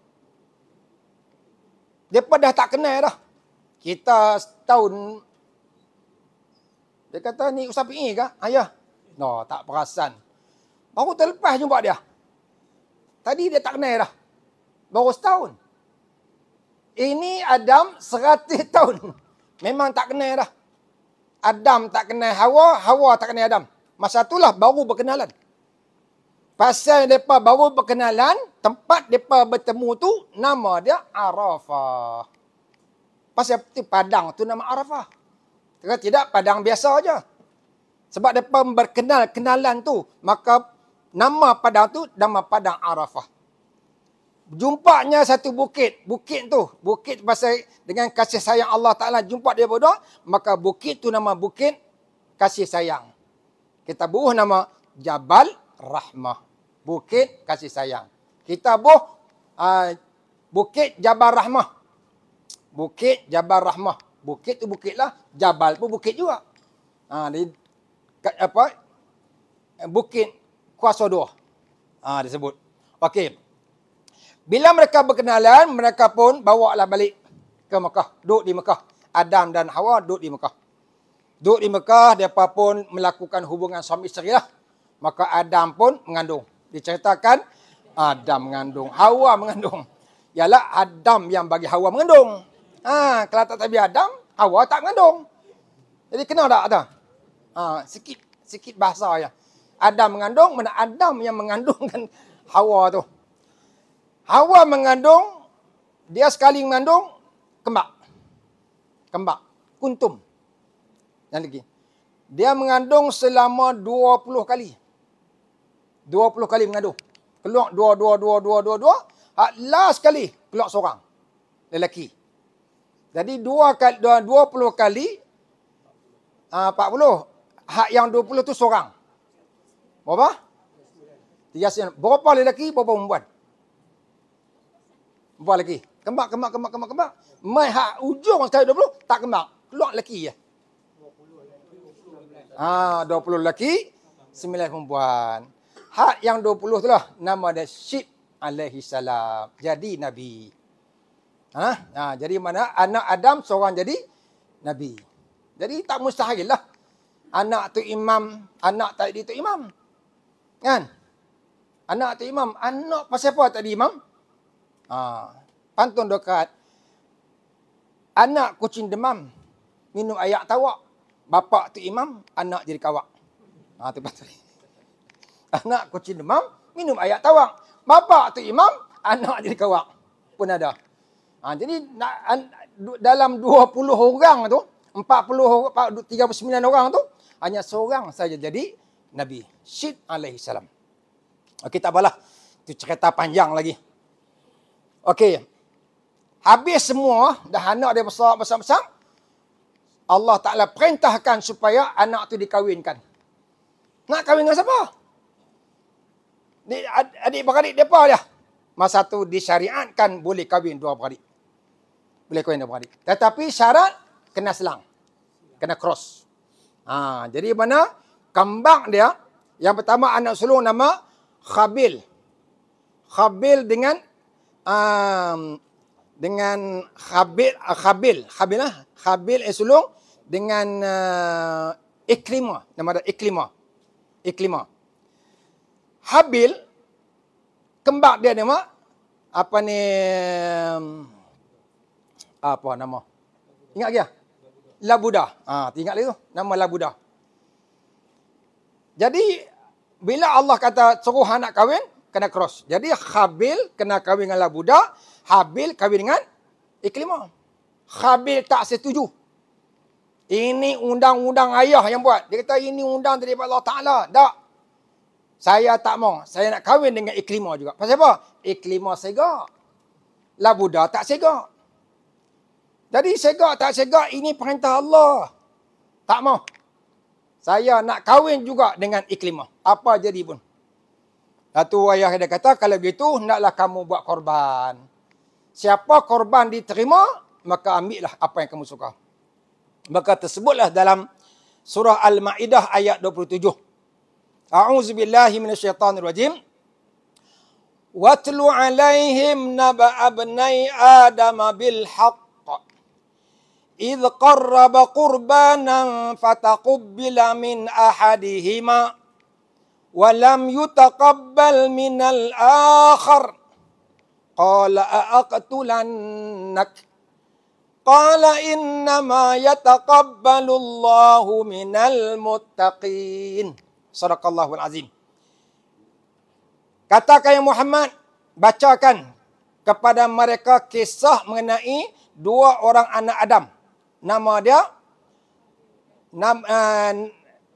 mereka dah tak kenal dah. Kita setahun, dia kata, ni Ustaz PE ke? Ayah. No, tak perasan. Baru terlepas jumpa dia. Tadi dia tak kenal dah. Baru setahun. Ini Adam 100 tahun. Memang tak kenal dah. Adam tak kenal Hawa, Hawa tak kenal Adam. Masa itulah baru berkenalan. Pasal mereka baru berkenalan, tempat mereka bertemu tu, nama dia Arafah. Pasal itu padang tu nama Arafah. Tidak, padang biasa aja. Sebab mereka berkenalan tu, maka nama padang tu, nama padang Arafah. Jumpanya satu bukit. Bukit pasal dengan kasih sayang Allah Ta'ala jumpa dia berdua, maka bukit tu nama bukit kasih sayang. Kita buruh nama Jabal Rahmah. Bukit kasih sayang. Kita buruh Bukit Jabal Rahmah. Bukit Jabal Rahmah. Bukit tu bukit lah. Jabal pun bukit juga. Bukit Kuasa Dua. Disebut. Okey. Bila mereka berkenalan, mereka pun bawa lah balik ke Mekah. Duduk di Mekah. Adam dan Hawa duduk di Mekah. Duduk di Mekah, mereka pun melakukan hubungan suami isteri lah. Maka Adam pun mengandung. Diceritakan, Adam mengandung, Hawa mengandung. Ialah Adam yang bagi Hawa mengandung. Kalau tak tabi Adam, Hawa tak mengandung. Jadi kenal tak ada? Sikit bahasa ya. Adam mengandung, mana Adam yang mengandungkan Hawa tu. Hawa mengandung, dia sekali mengandung, kembak, kuntum. Dan lagi. Dia mengandung selama 20 kali. 20 kali mengandung. Keluar dua. Last kali, keluar seorang. Lelaki. Jadi 20 kali, 40. Hak yang 20 tu seorang. Berapa? 3. Berapa lelaki, berapa perempuan? Berapa lelaki? Kembak. Mai hak ujung sekali 20, tak kembak. Keluar lelaki je. 20 lelaki, 9 perempuan. Hak yang 20 tu lah, nama dia Syed alaihi salam. Jadi Nabi. Jadi mana anak Adam seorang jadi Nabi. Jadi tak mustahil lah. Anak tu imam, anak tadi tu imam. Kan? Anak tu imam. Anak pasal apa tadi imam? Pantun dekat. Anak kucing demam, minum ayak tawak. Bapak tu imam, anak jadi kawak. Tu pasal. Anak kucing demam, minum air tawar. Bapa tu imam, anak jadi kawak. Pun ada. Jadi dalam 20 orang tu, 39 orang tu, hanya seorang saja jadi Nabi. Syed alaihi salam. Okey, tak apalah. Itu cerita panjang lagi. Okey. Habis semua, dah anak dia besar-besar. Allah Ta'ala perintahkan supaya anak tu dikawinkan. Nak kahwin dengan siapa? Adik-beradik mereka dia. Masa tu disyariatkan boleh kahwin dua beradik. Boleh kahwin dua beradik. Tetapi syarat kena selang. Kena cross. Jadi mana kambang dia, yang pertama anak sulung nama Khabil. Khabil dengan Khabil sulung dengan Ikrimah. Nama dia Ikrimah. Habil kembar dia nama apa nama? Ingat ke? Labuda. Ingat lagi tu. Nama Labuda. Jadi bila Allah kata suruh anak kahwin, kena cross. Jadi Khabil kena kahwin dengan Labuda, Habil kahwin dengan Ikrimah. Khabil tak setuju. Ini undang-undang ayah yang buat. Dia kata ini undang daripada Allah Ta'ala. Tak. Saya tak mau. Saya nak kahwin dengan Ikrimah juga. Pasal apa? Ikrimah segak. Labuda tak segak. Jadi segak tak segak ini perintah Allah. Tak mau. Saya nak kahwin juga dengan Ikrimah. Apa jadi pun. Satu ayah dia kata, kalau begitu, naklah kamu buat korban. Siapa korban diterima, maka ambillah apa yang kamu suka. Maka tersebutlah dalam surah Al-Ma'idah ayat 27. A'udzubillahi minasyaitanirrajim. Watlu alaihim naba'a abnai Adam bil haqq. إذ قرب قربانا فتقبل من أحدهما ولم يتقبل من الآخر قال أأقتلنك قال إنما يتقبل الله من المتقين صدق الله العظيم. Katakan ya Muhammad, bacakan kepada mereka kisah mengenai dua orang anak Adam. Nama dia,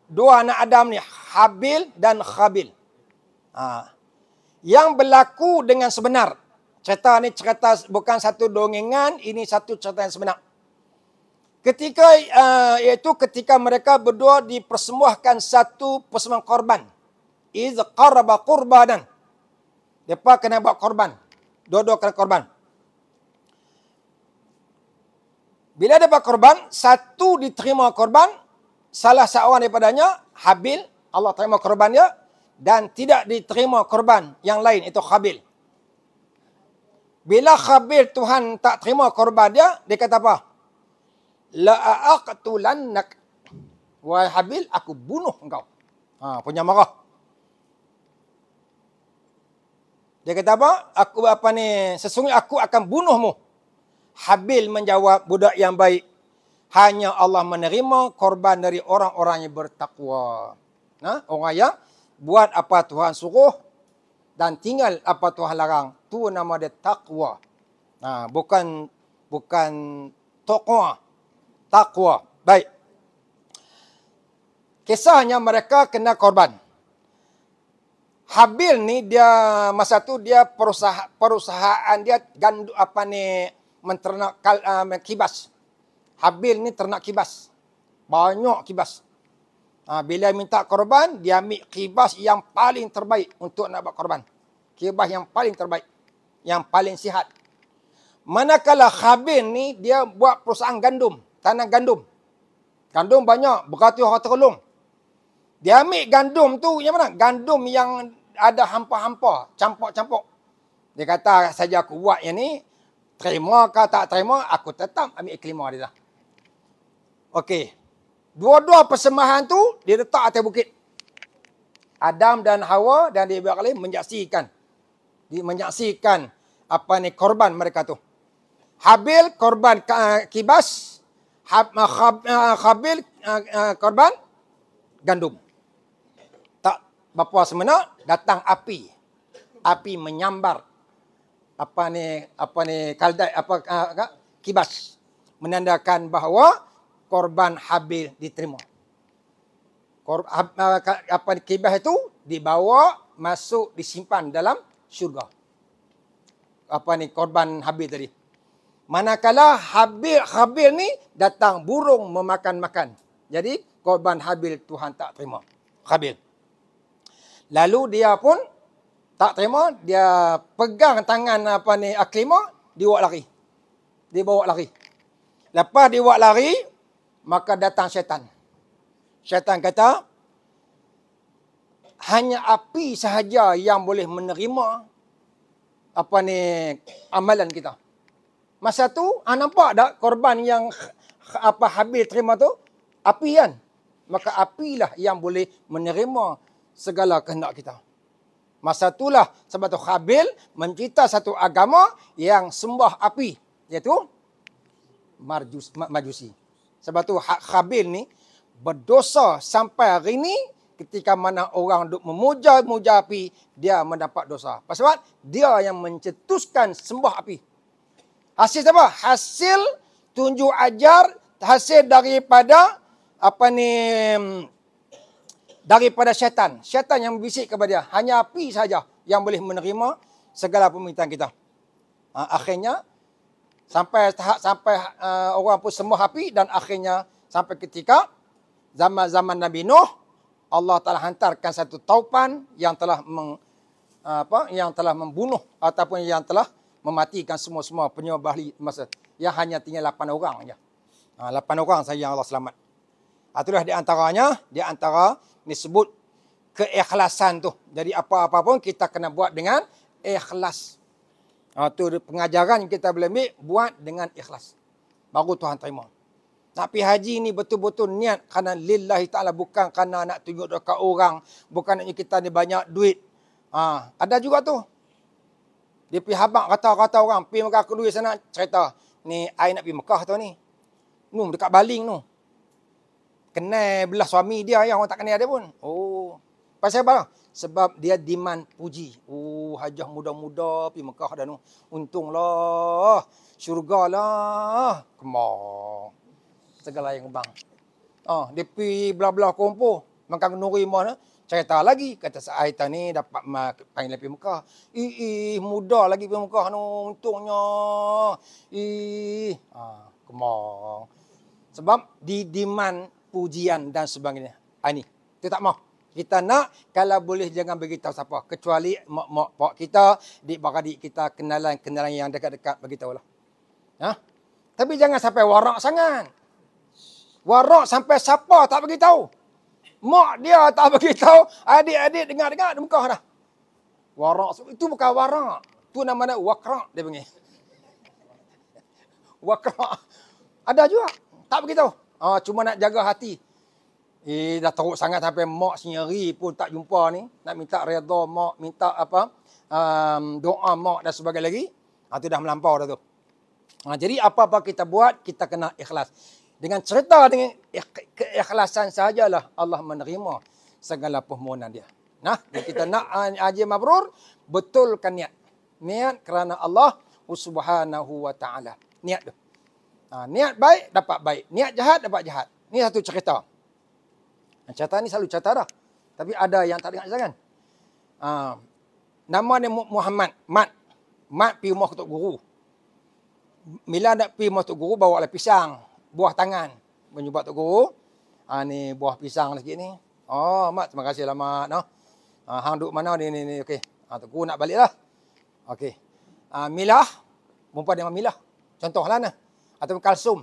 dua anak Adam ni, Habil dan Khabil. Yang berlaku dengan sebenar. Cerita ni cerita bukan satu dongengan, ini satu cerita yang sebenar. Ketika iaitu ketika mereka berdua dipersembahkan satu persembahan korban. Iz qaraba qurbanan. Depa kena buat korban. Dua-dua kena korban. Bila dapat korban, satu diterima korban, salah seorang daripadanya, Habil, Allah terima korban dia, dan tidak diterima korban yang lain, itu Khabil. Bila Khabil Tuhan tak terima korban dia, dia kata apa? La'aqtulannak. Wahai Habil, aku bunuh engkau. Punya marah. Dia kata apa? Sesungguhnya aku akan bunuhmu. Habil menjawab, budak yang baik. Hanya Allah menerima korban dari orang-orang yang bertakwa. Orang yang buat apa Tuhan suruh dan tinggal apa Tuhan larang. Itu nama dia takwa. Bukan taqwa. Takwa. Baik. Kisahnya mereka kena korban. Habil ni dia masa tu dia perusahaan dia menternak kibas. Habil ni ternak kibas. Banyak kibas. Bila minta korban, dia ambil kibas yang paling terbaik untuk nak buat korban. Kibas yang paling terbaik. Yang paling sihat. Manakala Habil ni, dia buat perusahaan gandum. Tanam gandum. Gandum banyak. Beratus orang terulung. Dia ambil gandum tu, yang mana? Gandum yang ada hampa-hampa. Campur-campur. Dia kata, saja aku buat yang ni. Terima ke tak terima, aku tetap ambil Ikrimah dia dah. Okey. Dua-dua persembahan tu, dia letak atas bukit. Adam dan Hawa dan dia kali menyaksikan. Menyaksikan korban mereka tu. Habil korban kibas. Khabil korban gandum. bapa semena datang api. Api menyambar kaldai kibas, menandakan bahawa korban Habil diterima. Kibas itu dibawa masuk disimpan dalam syurga. Korban Habil tadi. Manakala Habil ni datang burung memakan-makan. Jadi korban Habil Tuhan tak terima. Habil. Lalu dia pun tak terima, dia pegang tangan Akrimah, dibawa lari. Dia bawa lari. Lepas dibawa lari, maka datang syaitan. Syaitan kata, hanya api sahaja yang boleh menerima amalan kita. Masa tu, nampak tak korban yang Habil terima tu? Api kan? Maka apilah yang boleh menerima segala kehendak kita. Masa itulah sebab tu Habil mencipta satu agama yang sembah api, iaitu Majusi. Sebab tu Habil ni berdosa sampai hari ni. Ketika mana orang duk memuja api, dia mendapat dosa. Pasal dia yang mencetuskan sembah api. Hasil apa? Hasil tunjuk ajar, hasil daripada daripada syaitan. Syaitan yang berbisik kepada dia. Hanya api saja yang boleh menerima segala permintaan kita. Akhirnya sampai orang pun sembah api, dan akhirnya sampai ketika zaman Nabi Nuh, Allah telah hantarkan satu taupan yang telah membunuh ataupun yang telah mematikan semua penyembah masa. Yang hanya tinggal 8 orang saja. 8 orang saja yang Allah selamat. Itulah di antara disebut keikhlasan tu. Jadi apa-apa pun kita kena buat dengan ikhlas. Itu pengajaran yang kita boleh ambil, buat dengan ikhlas. Baru Tuhan terima. Nak pergi haji ni betul-betul niat kerana lillahi ta'ala, bukan kerana nak tunjuk dekat orang, bukan nak kita ni banyak duit. Ada juga tu. Dia pergi habak kata orang, pergi Mekah kedua sana, cerita, ni I nak pergi Mekah tu ni. Dekat Baling tu. Kenal belah suami dia, yang orang tak kenal dia pun. Oh, pasal apa? Sebab dia demand puji. Oh, hajah muda-muda pergi Mekah dah tu. Untunglah, syurgalah. Kemar. Segala yang bang. Dia pergi belah-belah kumpul. Makan nuri mana. Cerita lagi. Kata Aitan ni dapat panggil pergi Mekah. Muda lagi pergi Mekah tu. Untungnya. Kemar. Sebab di demand pujian dan sebagainya. Ini. Itu tak mau. Kita nak, kalau boleh jangan beritahu siapa. Kecuali mak pak kita, dik-beradik kita, kenalan yang dekat-dekat, beritahulah. Tapi jangan sampai warak sangat. Warak sampai siapa tak beritahu. Mak dia tak beritahu, adik-adik dengar-dengar di Mekah dah. Warak, itu bukan warak. Itu namanya wakrak, dia panggil. Wakrak. Ada juga, tak beritahu. Cuma nak jaga hati. Dah teruk sangat sampai mak sendiri pun tak jumpa ni. Nak minta redha mak, minta doa mak dan sebagainya lagi. Itu dah melampau dah tu. Jadi apa-apa kita buat, kita kena ikhlas. Dengan cerita, dengan keikhlasan sahajalah Allah menerima segala permohonan dia. Kita nak haji mabrur, betulkan niat. Niat kerana Allah Subhanahu wa ta'ala. Niat tu. Niat baik, dapat baik. Niat jahat, dapat jahat. Ini satu cerita. Cerita ni selalu cerita dah. Tapi ada yang tak dengar kan. Nama dia Muhammad. Mat pergi rumah Tok Guru. Mila nak pergi rumah Tok Guru, bawa lah pisang. Buah tangan. Menjumpa Tok Guru. Ni buah pisang sikit ni. Mat, terima kasih lah Mat. Hang duduk mana ni. Okey. Tok Guru nak balik lah. Okey. Milah. Perempuan dia Milah. Contohlah nah. Atau kalsum.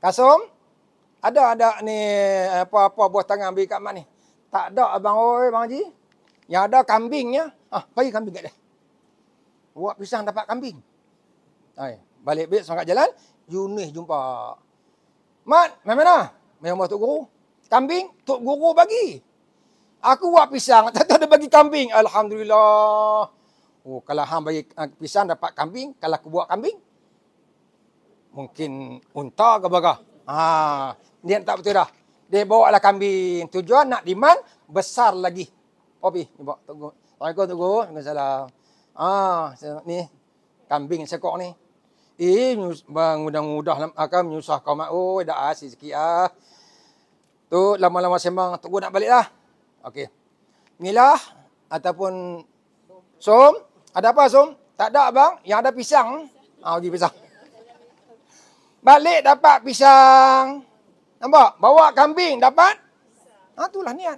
Kalsum. Ada ni apa-apa buah tangan bagi kat Mat ni. Tak ada abang Bang Haji. Yang ada kambingnya. Bagi kambing kat dia. Buat pisang dapat kambing. Balik semangat jalan. Yunis jumpa. Mat, main mana? Main rumah Tok Guru. Kambing, Tok Guru bagi. Aku buat pisang. Tak ada bagi kambing. Alhamdulillah. Kalau hang bagi pisang dapat kambing. Kalau aku buat kambing. Mungkin unta ke baga. Dia tak betul dah. Dia bawa lah kambing. Tujuan nak demand besar lagi. Pi, ni bawa tunggu. Assalamualaikum tunggu. Waalaikumsalam. Ni kambing sekok ni. Bang mudah-mudah akan menyusah kau mak. Oh, dah asyik sikit ah. Tu lama-lama sembang tunggu nak balik lah. Okey. Inilah ataupun som. Ada apa som? Tak ada bang. Yang ada pisang. Bagi pisang. Balik dapat pisang. Nampak? Bawa kambing dapat. Itulah niat.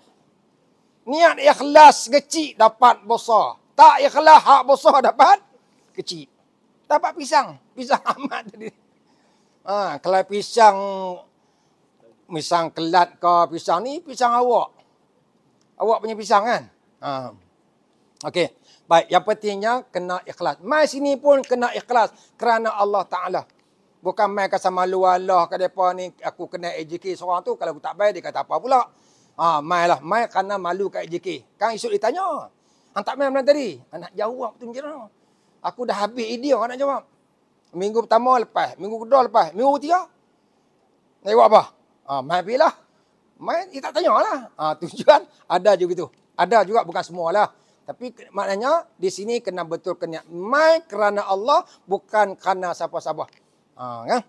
Niat ikhlas kecil dapat besar. Tak ikhlas hak besar dapat kecil. Dapat pisang. Pisang amat tadi. Kalau pisang kelat ke pisang ni, pisang awak. Awak punya pisang kan? Okey. Baik, yang pentingnya kena ikhlas. Mai sini pun kena ikhlas kerana Allah Ta'ala. Bukan mai kasar malu Allah kat depa ni, aku kena AJK seorang tu, kalau aku tak bayar dia kata apa pula. Mai lah, mai kerana malu kat AJK. Kan esok ditanya, tak mai malam tadi? Nak jawab tu macam mana? Aku dah habis idea nak jawab. Minggu pertama lepas, minggu kedua lepas, minggu ketiga. Nak jawab apa? Mai pergi lah. Mai, dia tak tanya lah. Tujuan ada juga tu. Ada juga, bukan semua lah. Tapi maknanya di sini kena betul niat. Mai kerana Allah, bukan kerana siapa-siapa. Kan?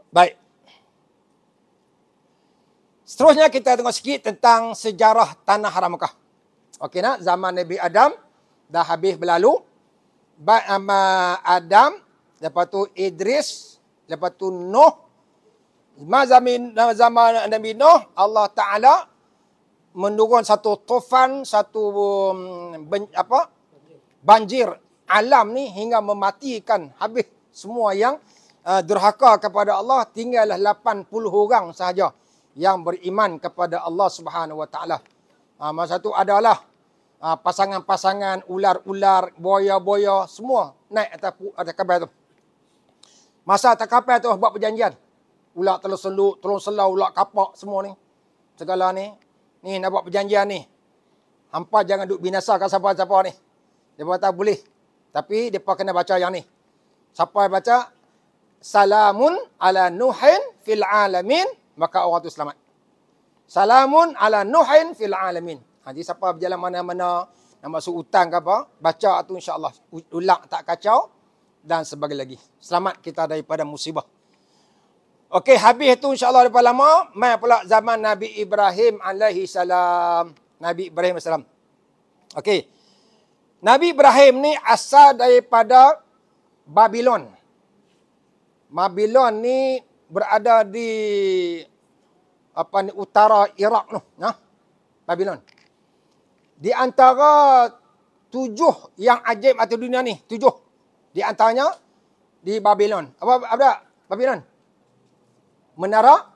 Baik. Seterusnya kita tengok sikit tentang sejarah Tanah Haram Mekah. Okey nak? Zaman Nabi Adam dah habis berlalu. Adam, lepas tu Idris, lepas tu Nuh. Zaman Nabi Nuh, Allah Ta'ala menurun satu tufan, satu banjir alam ni hingga mematikan habis semua yang durhaka kepada Allah. Tinggallah 80 orang sahaja yang beriman kepada Allah Subhanahu Wa Ta'ala. Masa tu adalah pasangan-pasangan, ular-ular, buaya-buaya, semua naik atas kapal tu. Masa atas kapal tu buat perjanjian. Ular telur-seluk, telur selau, ular kapak, semua ni. Segala ni. Ni nak buat perjanjian ni. Hampa jangan duk binasakan siapa-siapa ni. Dia kata boleh. Tapi mereka kena baca yang ni. Siapa yang baca, Salamun ala Nuhin fil alamin, maka orang tu selamat. Salamun ala Nuhin fil alamin. Jadi siapa berjalan mana-mana, nak masuk hutan ke apa, baca tu insya-Allah ulang tak kacau dan sebagainya lagi. Selamat kita daripada musibah. Okey, habis tu insya-Allah lepas lama, mai pula zaman Nabi Ibrahim alaihi salam. Nabi Ibrahim alaihi salam. Okey. Nabi Ibrahim ni asal daripada Babylon. Babylon ni berada di utara Iraq tu, Babylon. Di antara 7 yang ajaib atas dunia ni, 7. Di antaranya di Babylon. Apa Babylon? Menara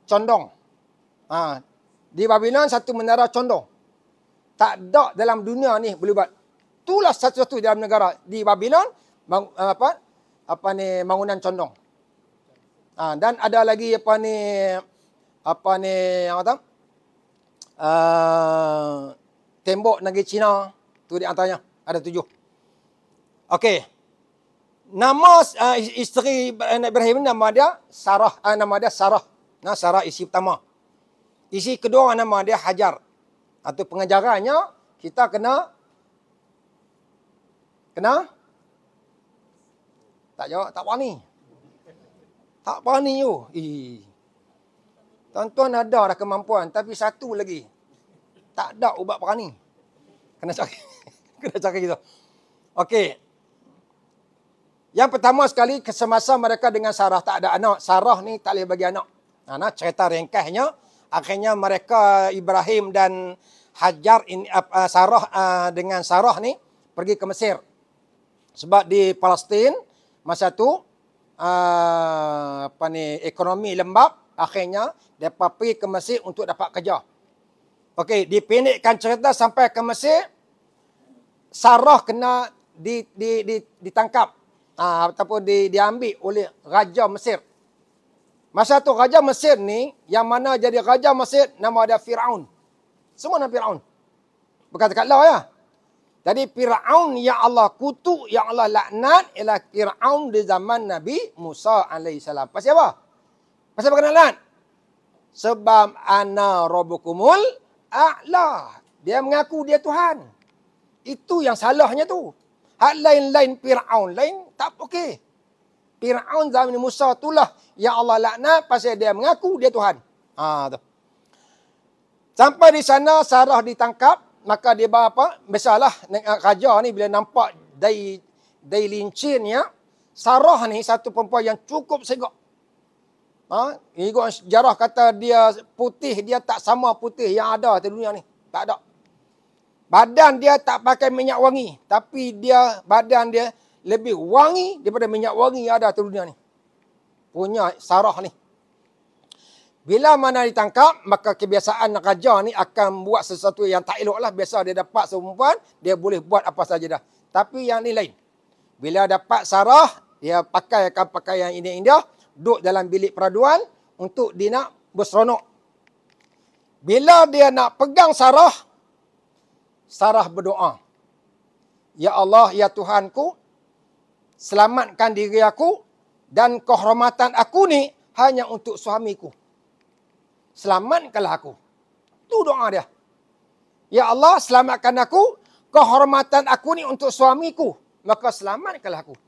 condong. Di Babylon satu menara condong. Tak ada dalam dunia ni boleh buat. Itulah satu-satu dalam negara. Di Babylon bangunan condong. Dan ada lagi yang kata tembok negeri Cina, tu di antaranya ada 7. Okey. Nama isteri Ibrahim nama dia Sarah. Sarah isi pertama. Isi kedua nama dia Hajar. Atau pengajarannya kita kena tak jawab, tak berani. Tak berani you. Tuan-tuan ada dah kemampuan, tapi satu lagi. Tak ada ubat berani. Kena cari. Kena cari gitu. Okey. Yang pertama sekali, semasa mereka dengan Sarah tak ada anak. Sarah ni tak boleh bagi anak. Cerita ringkasnya, akhirnya mereka, Ibrahim dan Hajar, dengan Sarah ni, pergi ke Mesir. Sebab di Palestin, masa tu, ekonomi lembab, akhirnya, mereka pergi ke Mesir untuk dapat kerja. Okey, dipendekkan cerita sampai ke Mesir, Sarah kena ditangkap. Ataupun diambil oleh Raja Mesir. Masa tu Raja Mesir ni, yang mana jadi Raja Mesir, nama dia Fir'aun. Semua nama Fir'aun. Bukan dekat Allah ya. Jadi Fir'aun yang Allah kutuk, yang Allah laknat, ialah Fir'aun di zaman Nabi Musa AS. Pasal apa? Pasal apa kena laknat? Sebab ana rabbukumul a'la. Dia mengaku dia Tuhan. Itu yang salahnya tu. Hak lain-lain Fir'aun lain tak okey. Fir'aun zaman Musa itulah yang Allah laknat pasal dia mengaku dia Tuhan. Tu. Sampai di sana Sarah ditangkap, maka dia buat apa? Biasalah raja ni bila nampak dari lincinnya, Sarah ni satu perempuan yang cukup segak. Ikut sejarah kata dia putih, dia tak sama putih yang ada di dunia ni. Tak ada. Badan dia tak pakai minyak wangi, tapi badan dia lebih wangi daripada minyak wangi yang ada di dunia ni. Punya Sarah ni. Bila mana ditangkap, maka kebiasaan raja ni akan buat sesuatu yang tak elok lah. Biasa dia dapat perempuan, dia boleh buat apa saja dah. Tapi yang ni lain. Bila dapat Sarah, dia pakaikan pakaian indah-indah, duduk dalam bilik peraduan untuk dia nak berseronok. Bila dia nak pegang Sarah berdoa. Ya Allah, ya Tuhanku, selamatkan diri aku dan kehormatan aku ni hanya untuk suamiku. Selamatkanlah aku. Itu doa dia. Ya Allah, selamatkan aku. Kehormatan aku ni untuk suamiku. Maka selamatkanlah aku.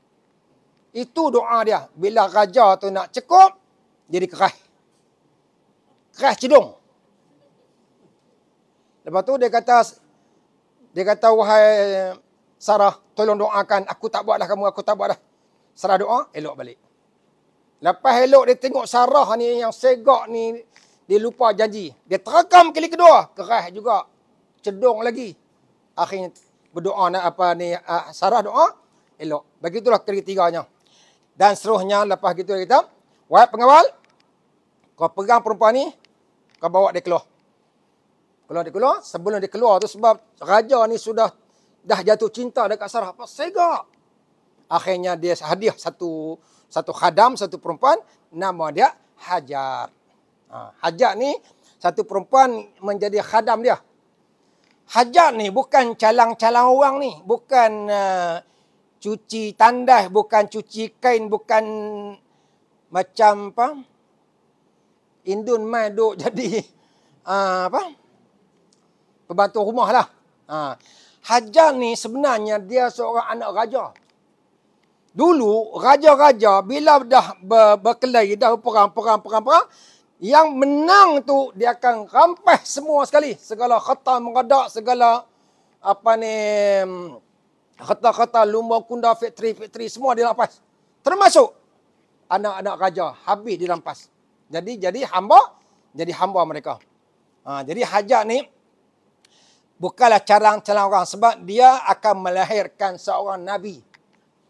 Itu doa dia. Bila raja tu nak cekup, jadi kerah. Kerah cedung. Lepas tu dia kata, wahai Sarah, tolong doakan. Aku tak buat dah kamu, aku tak buat dah. Sarah doa, elok balik. Lepas elok dia tengok Sarah ni yang segak ni, dia lupa janji. Dia terekam kali kedua. Kerah juga. Cedung lagi. Akhirnya berdoa Sarah doa. Elok. Begitulah ketiga-tiganya. Dan seterusnya lepas gitu dia kata, wahai pengawal, kau pegang perempuan ni, kau bawa dia keluar. Kalau dia keluar, sebelum dia keluar tu sebab raja ni dah jatuh cinta dekat Sarah. Apa segak. Akhirnya dia hadiah satu khadam, satu perempuan, nama dia Hajar. Hajar ni satu perempuan menjadi khadam dia. Hajar ni bukan calang-calang orang ni. Bukan cuci tandas, bukan cuci kain, bukan macam apa? Indun mai duk jadi pembantu rumah lah. Hajar ni sebenarnya dia seorang anak raja. Dulu raja-raja bila dah berkelahi, dah perang, yang menang tu dia akan rampas semua sekali. Segala khatam mengadak, segala khatam lumba kunda, factory semua dirampas. Termasuk anak-anak raja habis dirampas. Jadi hamba mereka. Jadi Hajar ni bukanlah calang-calang orang sebab dia akan melahirkan seorang nabi.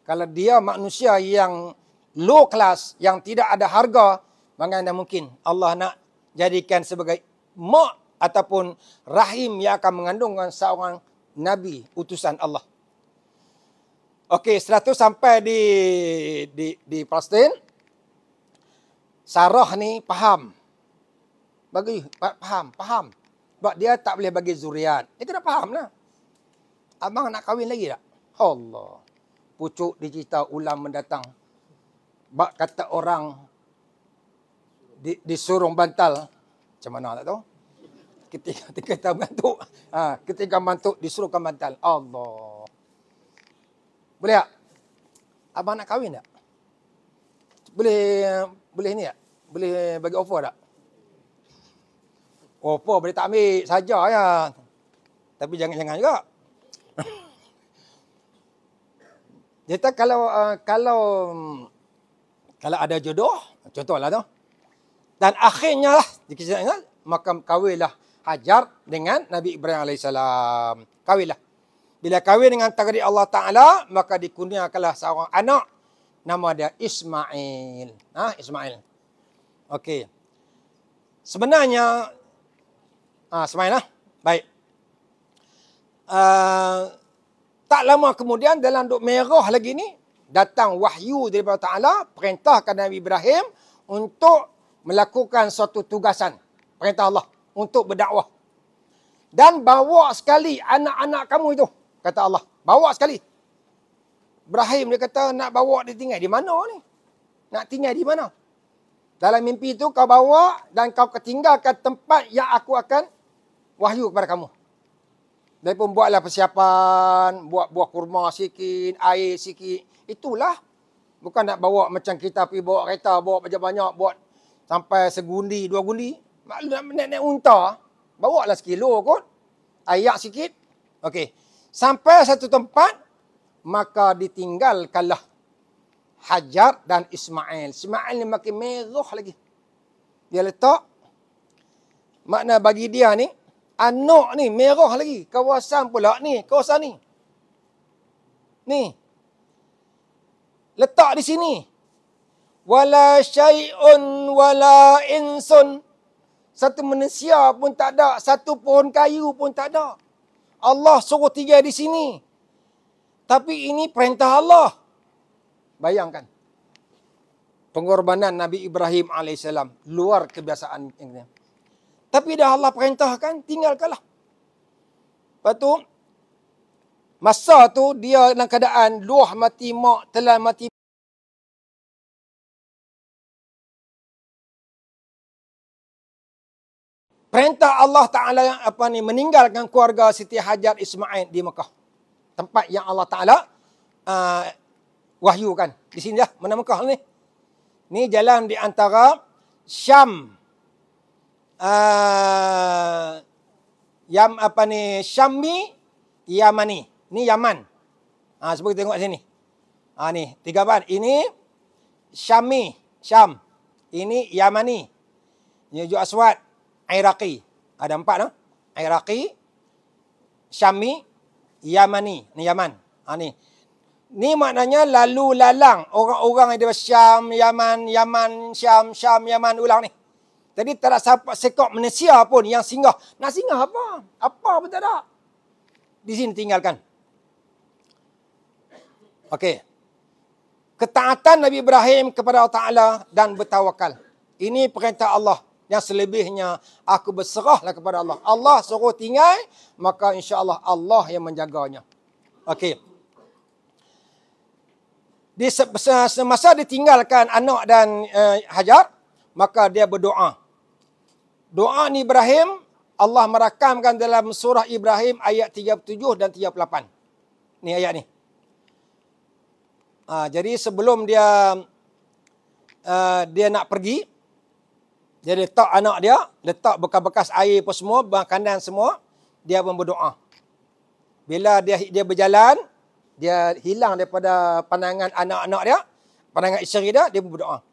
Kalau dia manusia yang low class, yang tidak ada harga, bagaimana mungkin Allah nak jadikan sebagai mak ataupun rahim yang akan mengandungkan seorang nabi utusan Allah. Okey, setelah tu sampai di Palestin, Sarah ni faham. Faham. Sebab dia tak boleh bagi zuriat. Dia kena faham lah. Abang nak kahwin lagi tak? Allah. Pucuk digital ulam mendatang. Bak kata orang disuruh bantal. Macam mana tak tahu? Ketika mantuk disuruhkan bantal. Allah. Boleh tak? Abang nak kahwin tak? Boleh ni tak? Boleh bagi offer tak? Offer boleh tak ambil saja ya. Tapi jangan juga. Dia kata kalau ada jodoh, contohlah tu. Dan akhirnya lah, maka kahwinlah Hajar dengan Nabi Ibrahim AS. Kahwinlah. Bila kahwin dengan takdir Allah Ta'ala, maka dikurniakanlah seorang anak. Nama dia Ismail. Ismail. Okey. Sebenarnya, Ismail lah. Baik. Tak lama kemudian dalam duk merah lagi ni, datang wahyu daripada Ta'ala, perintahkan Nabi Ibrahim untuk melakukan suatu tugasan. Perintah Allah untuk berdakwah. Dan bawa sekali anak-anak kamu itu, kata Allah. Bawa sekali. Ibrahim dia kata nak bawa dia tinggal di mana ni? Nak tinggal di mana? Dalam mimpi itu kau bawa dan kau tinggalkan tempat yang aku akan wahyu kepada kamu. Dia pun buatlah persiapan, buat buah kurma sikit, air sikit. Itulah. Bukan nak bawa macam kita pergi bawa kereta, bawa banyak-banyak, buat sampai segundi, 2 gundi. Maklum nak naik unta, bawa lah sekilo kot. Ayak sikit. Okey. Sampai satu tempat, maka ditinggalkanlah Hajar dan Ismail. Ismail ni makin merah lagi. Dia letak, makna bagi dia ni, anak ni merah lagi. Kawasan pula ni, kawasan ni. Ni. Letak di sini. Wala syai'un wala insun. Satu manusia pun tak ada. Satu pohon kayu pun tak ada. Allah suruh tinggal di sini. Tapi ini perintah Allah. Bayangkan. Pengorbanan Nabi Ibrahim AS. Luar kebiasaan ini. Tapi dah Allah perintahkan, tinggalkanlah. Lepas tu, masa tu dia dalam keadaan luah mati mak, telan mati. Perintah Allah Ta'ala meninggalkan keluarga Siti Hajar Ismail di Mekah. Tempat yang Allah Ta'ala wahyukan. Di sini dah, mana Mekah ni? Ni jalan di antara Syam. Syammi, Yamani. Ni Yaman. Sebab kita tengok sini. Ni, 3 ban. Ini Syammi, Syam. Ini Yamani. Ini Hijau Aswad, Iraqi. Ada 4 no? Iraqi, Syammi, Yamani. Ni Yaman. Ni. Ni maknanya lalu lalang orang-orang yang dari Syam, Yaman, Syam, Yaman, ulang ni. Jadi tak ada sekok Malaysia pun yang singgah. Nak singgah apa? Apa pun tak ada. Di sini tinggalkan. Okey. Ketaatan Nabi Ibrahim kepada Allah Ta'ala dan bertawakal. Ini perintah Allah. Yang selebihnya aku berserahlah kepada Allah. Allah suruh tinggal, maka insya-Allah Allah yang menjaganya. Okey. Di semasa ditinggalkan anak dan Hajar, maka dia berdoa. Doa ni Ibrahim, Allah merakamkan dalam surah Ibrahim ayat 37 dan 38. Ni ayat ni. Jadi sebelum dia nak pergi, dia letak anak dia, letak bekas-bekas air pun semua, makanan semua, dia pun berdoa. Bila dia berjalan, dia hilang daripada pandangan anak-anak dia, pandangan isteri dia, dia pun berdoa.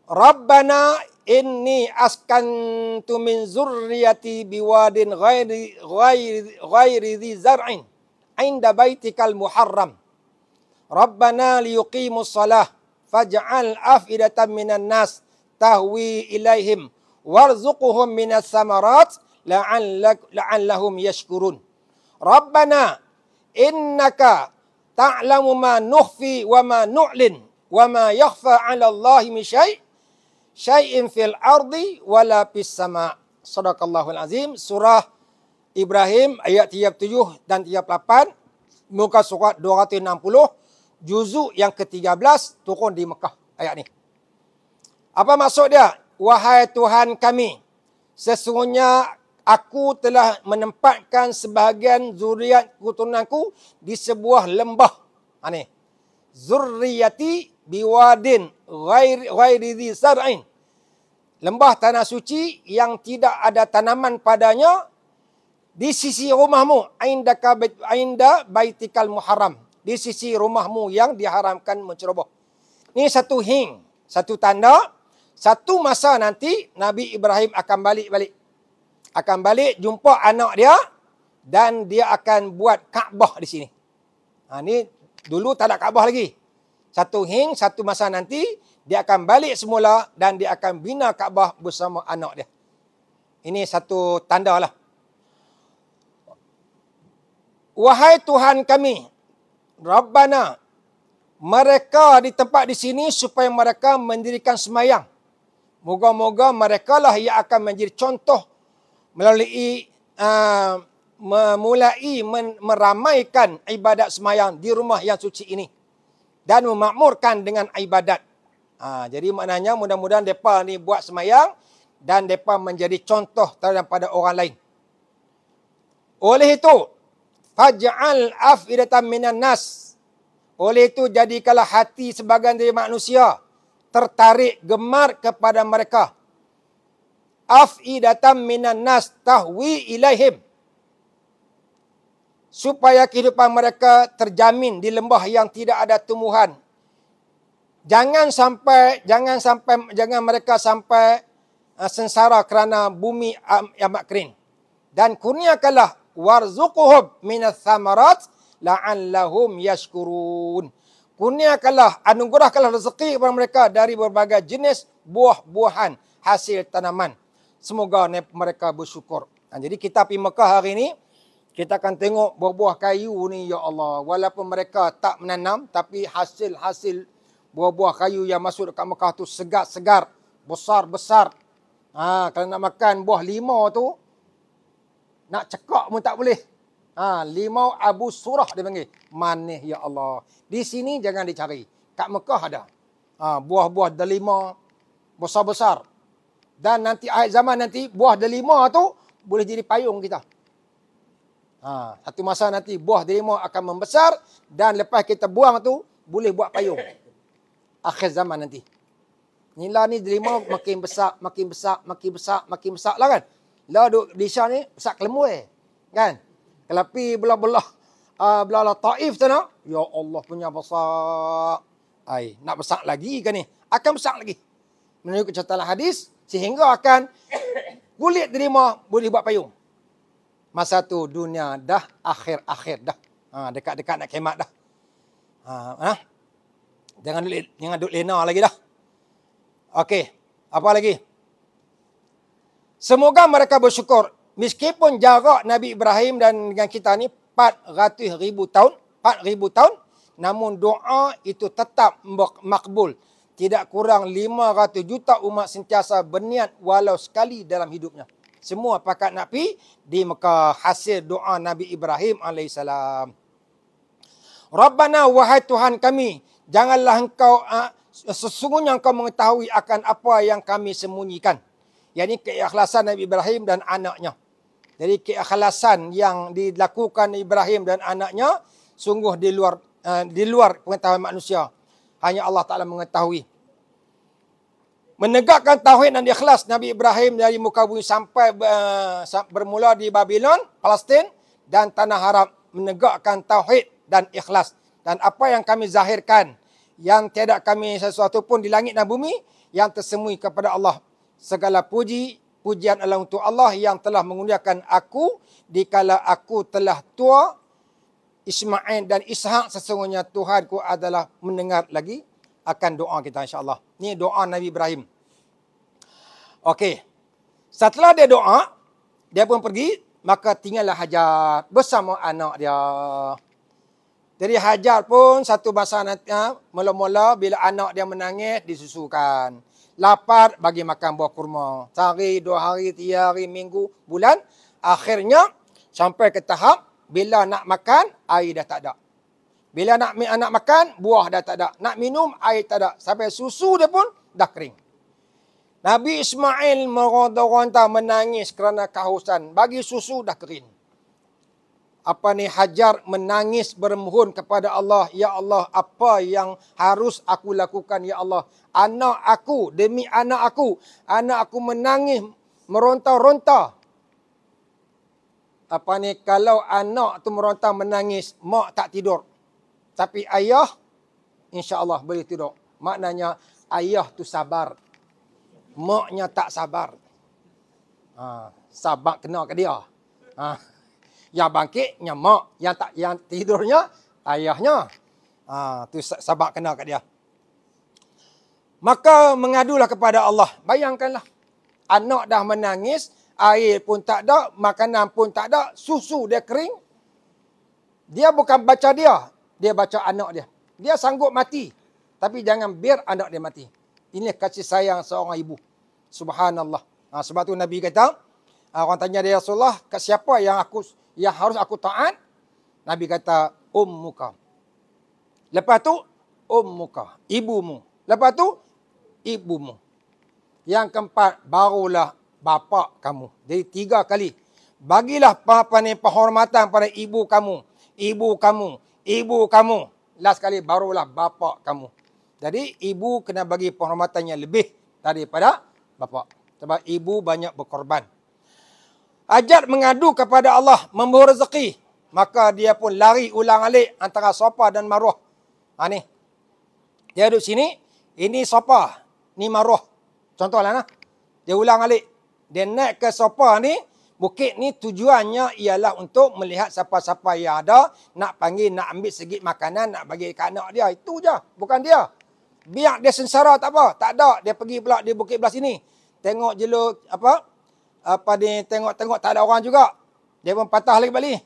Rabbana inni askantu min zurriyati biwadin ghairi dhi zar'in inda baitikal muharram. Rabbana liyuqimus salah faj'al afidatan minan nas tahwi ilaihim warzuqhum minas samarat la'allahum yashkurun. Rabbana innaka ta'lamu ma nukhfi wa ma nu'lin wa ma yakhfa 'ala Allahi min syai'in fil ardi wala fis sama'. Shadaqallahul azim. Surah Ibrahim ayat 37 dan 38, muka surat 260, juzuk yang ke-13, turun di Mekah ayat ni. Apa maksud dia? Wahai Tuhan kami, sesungguhnya aku telah menempatkan sebahagian zuriat keturunanku di sebuah lembah. Ni. Zurriyati biwadin ghairi dhi sar'in. Lembah tanah suci yang tidak ada tanaman padanya di sisi rumahmu. Ainda baitikal muharram. Di sisi rumahmu yang diharamkan menceroboh. Ini satu hing, satu tanda. Satu masa nanti Nabi Ibrahim akan balik. Akan balik jumpa anak dia dan dia akan buat Kaabah di sini. Ni dulu tak ada Kaabah lagi. Satu hing, satu masa nanti dia akan balik semula dan dia akan bina Kaabah bersama anak dia. Ini satu tanda lah. Wahai Tuhan kami, Rabbana, mereka di tempat di sini supaya mereka mendirikan semayang. Moga-moga mereka lah yang akan menjadi contoh melalui meramaikan ibadat semayang di rumah yang suci ini dan memakmurkan dengan ibadat. Jadi maknanya mudah-mudahan mereka ni buat semayang dan mereka menjadi contoh daripada orang lain. Oleh itu, faj'al af'idatan minan nas. Oleh itu, jadikanlah hati sebagian dari manusia tertarik, gemar kepada mereka. Af'idatan minan nas tahwi ilaihim. Supaya kehidupan mereka terjamin di lembah yang tidak ada tumbuhan. Jangan mereka sampai sengsara kerana bumi amat kering. Dan kurniakanlah warzuquhum minas samarat la'allahum yashkurun. Kurniakanlah, anugerahkanlah rezeki kepada mereka dari berbagai jenis buah-buahan hasil tanaman. Semoga mereka bersyukur. Jadi kita pergi Mekah hari ini, kita akan tengok buah-buah kayu ni, ya Allah. Walaupun mereka tak menanam, tapi hasil-hasil buah-buah kayu yang masuk dekat Mekah tu segar-segar, besar-besar. Kalau nak makan buah limau tu, nak cekak pun tak boleh. Limau Abu Surah dia panggil. Manis, ya Allah. Di sini jangan dicari. Kat Mekah ada. Buah-buah delima besar-besar. Dan nanti akhir zaman nanti, buah delima tu boleh jadi payung kita. Satu masa nanti buah delima akan membesar dan lepas kita buang tu, boleh buat payung. Akhir zaman nanti. Nila ni delima makin besar, makin besar, makin besar, makin besar lah kan. Lah duk di Syam ni besar kelemui. Kan? Kelapi belah-belah belah Taif sana, ya Allah punya besar. Nak besar lagi kan ni? Akan besar lagi. Menurut catatan hadis, sehingga akan kulit delima boleh buat payung. Masa tu dunia dah akhir-akhir dah. Dekat-dekat nak kiamat dah. Jangan duk lena lagi dah. Okey, apa lagi? Semoga mereka bersyukur. Meskipun jarak Nabi Ibrahim dan dengan kita ni 400,000 tahun, 4,000 tahun, namun doa itu tetap makbul. Tidak kurang 500 juta umat sentiasa berniat walau sekali dalam hidupnya. Semua pakat nak pergi di Mekah, hasil doa Nabi Ibrahim AS. Rabbana, wahai Tuhan kami, janganlah engkau, sesungguhnya engkau mengetahui akan apa yang kami sembunyikan. Yang ini keikhlasan Nabi Ibrahim dan anaknya. Jadi keikhlasan yang dilakukan Ibrahim dan anaknya sungguh di luar pengetahuan manusia. Hanya Allah Ta'ala mengetahui. Menegakkan tauhid dan ikhlas Nabi Ibrahim dari muka bumi sampai bermula di Babylon, Palestin dan Tanah Arab. Menegakkan tauhid dan ikhlas. Dan apa yang kami zahirkan, yang tiada kami sesuatu pun di langit dan bumi, yang tersembunyi kepada Allah. Segala pujian adalah untuk Allah yang telah mengurniakan aku dikala aku telah tua. Ismail dan Ishak, sesungguhnya Tuhanku adalah mendengar lagi akan doa kita, insyaAllah. Ini doa Nabi Ibrahim. Okey. Setelah dia doa, dia pun pergi, maka tinggallah Hajar bersama anak dia. Jadi Hajar pun satu masa nanti, mula-mula bila anak dia menangis, disusukan. Lapar, bagi makan buah kurma. Sehari, 2 hari, 3 hari, minggu, bulan. Akhirnya, sampai ke tahap, bila nak makan, air dah tak ada. Bila nak makan, buah dah tak ada. Nak minum, air tak ada. Sampai susu dia pun dah kering. Nabi Ismail meronta-ronta menangis kerana kehausan. Bagi susu dah kering. Hajar menangis bermohon kepada Allah. Ya Allah, apa yang harus aku lakukan, ya Allah? Anak aku, demi anak aku menangis, meronta-ronta. Kalau anak tu meronta menangis, mak tak tidur. Tapi ayah, insya-Allah boleh tidur. Maknanya ayah tu sabar. Maknya tak sabar. Sabar kena ke dia. Yang bangkitnya mak, yang tidurnya ayahnya. Tu sabar kena ke dia. Maka mengadulah kepada Allah. Bayangkanlah, anak dah menangis, air pun tak ada, makanan pun tak ada, susu dia kering. Dia bukan baca dia baca anak dia. Dia sanggup mati, tapi jangan biar anak dia mati. Ini kasih sayang seorang ibu. Subhanallah. Sebab tu Nabi kata, orang tanya dia, Rasulullah, siapa yang harus aku taat? Nabi kata, ummuka. Lepas tu, ummuka, ibumu. Lepas tu, ibumu. Yang keempat, barulah bapa kamu. Jadi 3 kali. Bagilah penghormatan pada ibu kamu. Ibu kamu. Ibu kamu. Last kali, barulah bapa kamu. Jadi, ibu kena bagi penghormatan yang lebih daripada bapa. Sebab ibu banyak berkorban. Hajat mengadu kepada Allah, memberi rezeki. Maka dia pun lari ulang-alik antara Safa dan Marwah. Ni. Dia duduk sini. Ini Safa. Ni Marwah. Contohlah nah. Dia ulang-alik. Dia naik ke Safa ni. Bukit ni tujuannya ialah untuk melihat siapa-siapa yang ada. Nak panggil, nak ambil segit makanan, nak bagi ke anak dia. Itu je. Bukan dia. Biar dia sengsara tak apa. Tak ada. Dia pergi pula di bukit belah sini. Tengok jelur, tengok-tengok tak ada orang juga. Dia pun patah lagi balik.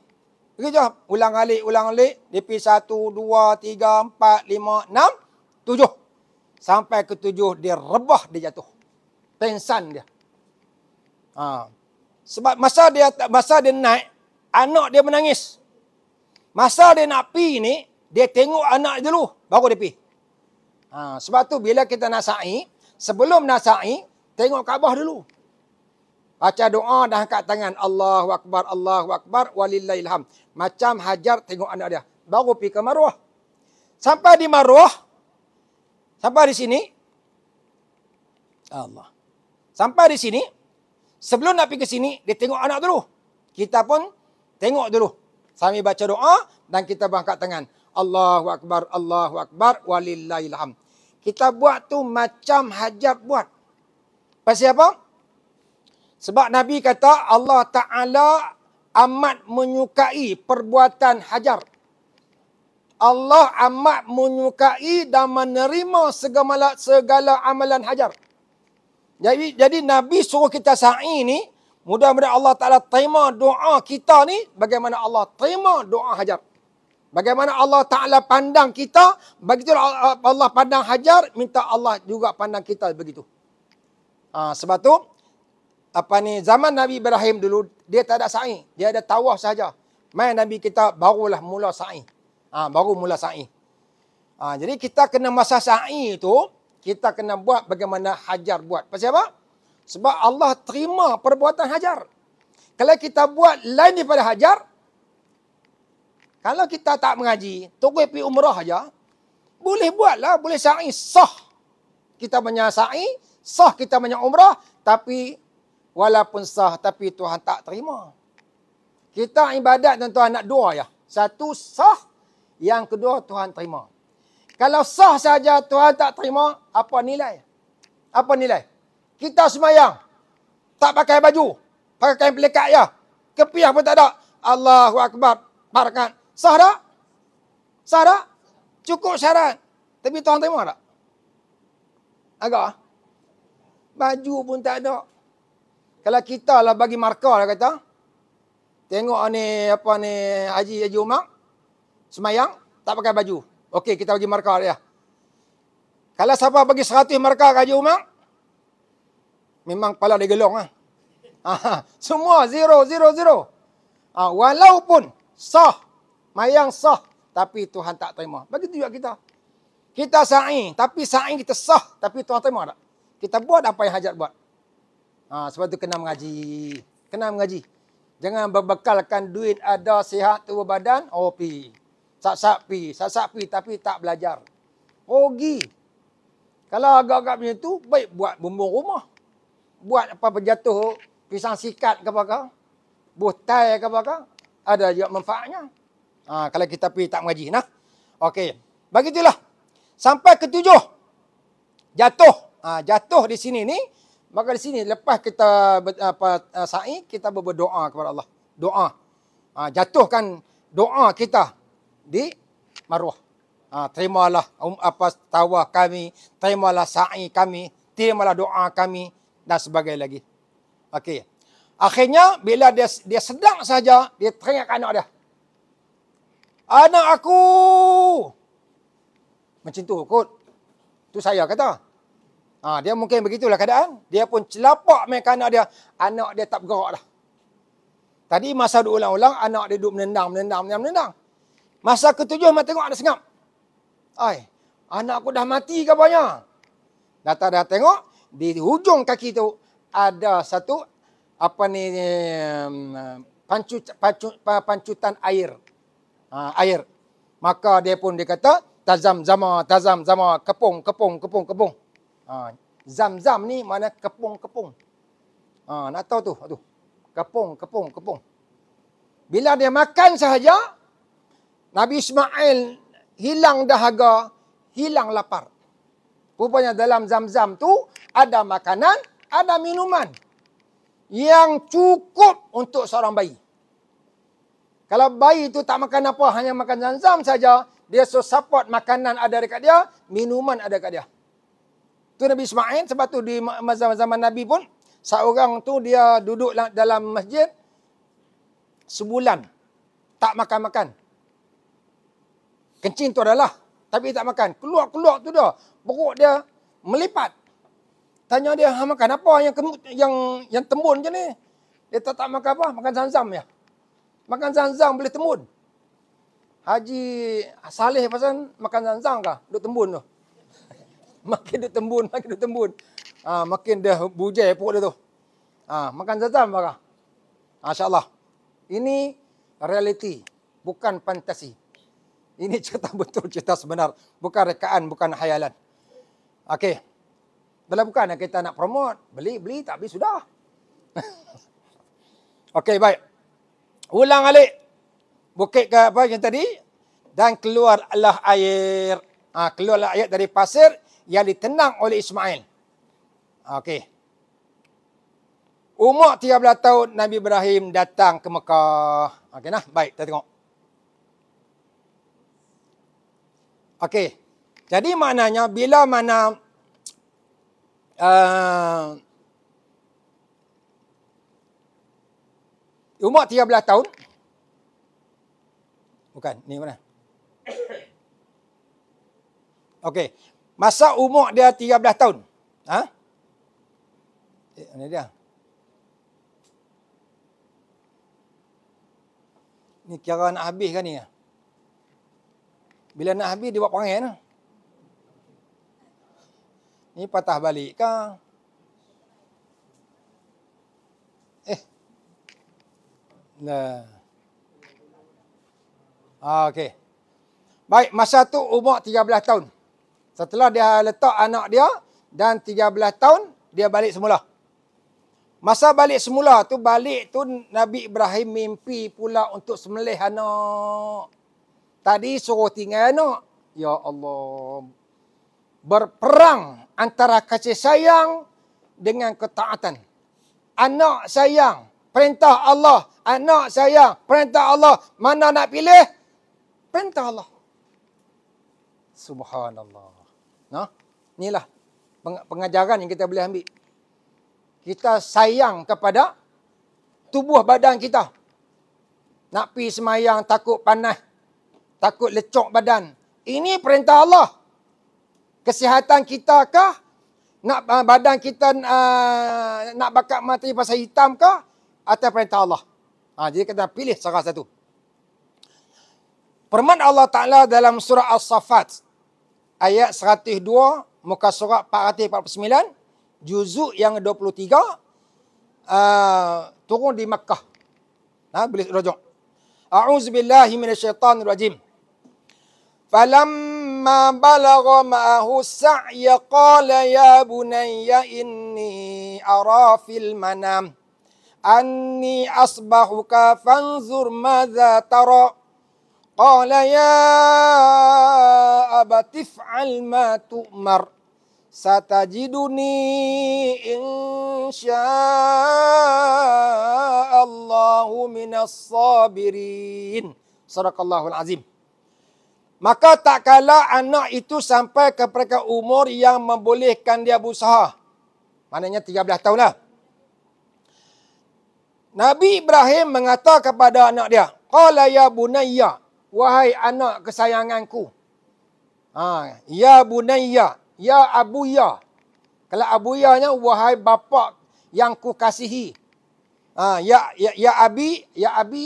Begitu je. Ulang-alik. Dia pergi 1, 2, 3, 4, 5, 6, 7. Sampai ke 7, dia rebah, dia jatuh. Pengsan dia. Sebab masa dia naik, anak dia menangis. Masa dia nak pergi ni, dia tengok anak dia dulu, baru dia pergi. Sebab tu bila kita nak sa'i, sebelum nak sa'i, tengok Kaabah dulu. Baca doa dah angkat tangan. Allahu Akbar, walillahil hamd. Macam Hajar tengok anak dia. Baru pergi ke Marwah. Sampai di Marwah, sampai di sini, Allah. Sampai di sini, sebelum nak pergi ke sini, dia tengok anak dulu. Kita pun tengok dulu. Sambil baca doa dan kita berangkat tangan. Allahu Akbar, walillahil hamd. Kita buat tu macam Hajar buat. Pasal apa? Sebab Nabi kata Allah Ta'ala amat menyukai perbuatan Hajar. Allah amat menyukai dan menerima segala amalan Hajar. Jadi Nabi suruh kita sa'i ni, mudah-mudahan Allah Ta'ala terima doa kita ni, bagaimana Allah terima doa Hajar. Bagaimana Allah Ta'ala pandang kita, begitu Allah pandang Hajar, minta Allah juga pandang kita begitu. Sebab tu, zaman Nabi Ibrahim dulu, dia tak ada sa'i. Dia ada tawaf sahaja. Mai Nabi kita barulah mula sa'i. Baru mula sa'i. Jadi kita kena masa sa'i tu, kita kena buat bagaimana Hajar buat. Pasal apa? Sebab Allah terima perbuatan Hajar. Kalau kita buat lain daripada Hajar, kalau kita tak mengaji, terus pergi umrah saja, boleh buatlah, boleh sa'i, sah. Kita banyak sa'i, sah kita banyak umrah, tapi walaupun sah, tapi Tuhan tak terima. Kita ibadat tuan-tuan nak dua ya. Satu sah, yang kedua Tuhan terima. Kalau sah saja Tuhan tak terima, apa nilai? Apa nilai? Kita sembahyang, tak pakai baju, pakai kain pelikat ya. Kepiah pun tak ada. Allahu Akbar, barakat. Sah tak? Sah tak? Cukup syarat. Tapi Tuhan terima tak? Agak? Baju pun tak ada. Kalau kita lah bagi markah lah kata, tengok ni Haji Umar semayang tak pakai baju. Okey, kita bagi markah dia. Kalau siapa bagi 100 markah ke Haji Umar, memang kepala dia gelong lah. Semua 0, 0, 0. Walaupun sah, mayang sah, tapi Tuhan tak terima. Begitu juga kita. Kita sa'i, tapi sa'i kita sah, tapi Tuhan terima tak? Kita buat apa yang Hajar buat. Sebab tu kena mengaji. Kena mengaji. Jangan berbekalkan duit ada, sihat, tubuh badan, pi. Sak-sak pi, tapi tak belajar. Rugi. Kalau agak-agak macam tu, baik buat bumbung rumah. Buat apa berjatuh, pisang sikat ke apa-apa. Butai ke apa-apa. Ada juga manfaatnya. Kalau kita pergi tak mengaji. Okey. Begitulah. Sampai ke-7. Jatuh. Jatuh di sini ni. Maka di sini lepas kita sa'i, kita berdoa kepada Allah. Doa. Jatuhkan doa kita di Marwah. Terimalah tawaf kami, terimalah sa'i kami, terimalah doa kami dan sebagainya lagi. Okey. Akhirnya bila dia sedang saja, dia teringat anak dia. Anak aku. Macam tu kot. Tu saya kata. Dia mungkin begitulah keadaan. Dia pun celapak main ke anak dia. Anak dia tak bergerak dah. Tadi masa duduk ulang-ulang, anak dia duduk menendang. Masa ke-7, mak tengok ada sengap. Anak aku dah mati ke banyak? Dah tengok, Di hujung kaki tu ada satu pancutan air. Air. Maka dia pun dia kata tazam zama, kepung. Zam ni mana kepung. Nak tahu tu. Aduh. Kepung. Bila dia makan sahaja, Nabi Ismail hilang dahaga, hilang lapar. Rupanya dalam zam-zam tu ada makanan, ada minuman yang cukup untuk seorang bayi. Kalau bayi itu tak makan apa, hanya makan zam-zam saja, dia support makanan ada dekat dia, minuman ada dekat dia. Tu Nabi Ismail, sebab tu di zaman Nabi pun, seorang tu dia duduk dalam masjid sebulan. Tak makan-makan. Kencing tu adalah, tapi tak makan. Keluar tu dah. Perut dia melipat. Tanya dia, makan apa yang tembun je ni? Dia tak makan apa? Makan zam-zam ya. Makan zam-zam boleh tembun. Haji Saleh pasal makan zam-zam kah? Duk tembun tu. Makin duk tembun. Makin dah bujai perut dia tu. Makan zam-zam kah? Masya-Allah. Ini realiti, bukan fantasi. Ini cerita betul, cerita sebenar. Bukan rekaan, bukan khayalan. Okey. Dalam bukan kita nak promote. Beli, tak beli sudah. Okey, baik. Ulang alik. Bukit ke apa yang tadi. Dan keluarlah air. Keluarlah air dari pasir yang ditenang oleh Ismail. Okey. Umur 13 tahun Nabi Ibrahim datang ke Mekah. Okey nah, baik, kita tengok. Okey. Jadi maknanya bila mana umur 13 tahun. Bukan, ni mana? Okey. Masa umur dia 13 tahun. Mana dia? Ni kira nak habis kan ni? Bila nak habis dia buat perangai lah. Ni patah balik kah? Nah. Okey. Baik, masa tu umur 13 tahun. Setelah dia letak anak dia dan 13 tahun dia balik semula. Masa balik semula tu, Nabi Ibrahim mimpi pula untuk sembelih anak. Tadi suruh tinggal anak. Ya Allah. Berperang antara kasih sayang dengan ketaatan. Anak sayang, perintah Allah. Anak sayang, perintah Allah. Mana nak pilih? Perintah Allah. Subhanallah. Inilah pengajaran yang kita boleh ambil. Kita sayang kepada tubuh badan kita. Nak pergi semayang takut panas. Takut lecok badan. Ini perintah Allah. Kesihatan kita kah? Nak badan kita nak bakat mati pasal hitam kah? Atau perintah Allah? Jadi kita pilih salah satu. Firman Allah Ta'ala dalam surah As-Saffat. Ayat 102, muka surat 449. Juzuk yang 23. Turun di Makkah. Boleh rujuk. A'udzubillahi minasyaitanirrajim. Falamma balagha ma'ahu as-sa'ya qala ya bunayya inni ara fil manam anni asbahuka fanzur madza tara. Qala ya abati if'al ma tu'mar. Satajiduni insya'allahu minas sabirin. Sadaqallahul azim. Maka tak kala anak itu sampai kepada umur yang membolehkan dia berusaha. Maknanya 13 tahun lah. Nabi Ibrahim mengata kepada anak dia, Qala ya bunayya, wahai anak kesayanganku. Ya bunayya, ya abuya. Kalau abuyanya, wahai bapa yang ku kasihi. Ya abi,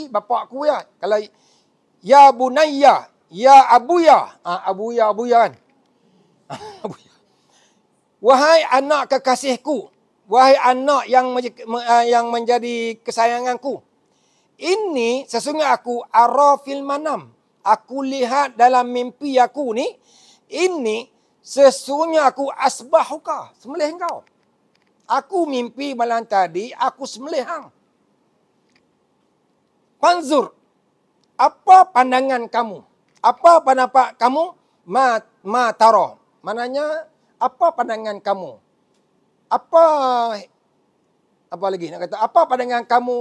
bapakku ya. Kalau ya bunayya, ya abuya. Abuya kan. Wahai anak kekasihku, wahai anak yang menjadi kesayanganku, ini sesungguhnya aku ara fil manam. Aku lihat dalam mimpi aku ni, ini sesungguhnya aku asbahuka, sembelih engkau. Aku mimpi malam tadi, aku sembelih hang. Panzur, apa pandangan kamu? Apa pendapat kamu? Ma tara. Maknanya, apa pandangan kamu? Apa lagi nak kata? Apa pandangan kamu?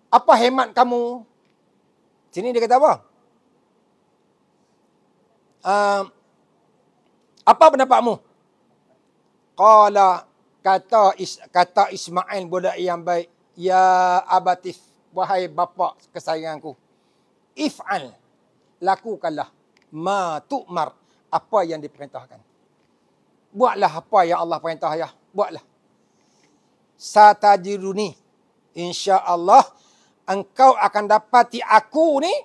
Apa hemat kamu? Sini dia kata apa? Apa pendapatmu? Qala, kata Ismail budak yang baik, ya abatif, wahai bapa kesayanganku, if'al, lakukanlah ma tu'mar, apa yang diperintahkan. Buatlah apa yang Allah perintah ya, buatlah. Satajiduni, insya-Allah engkau akan dapati aku ni,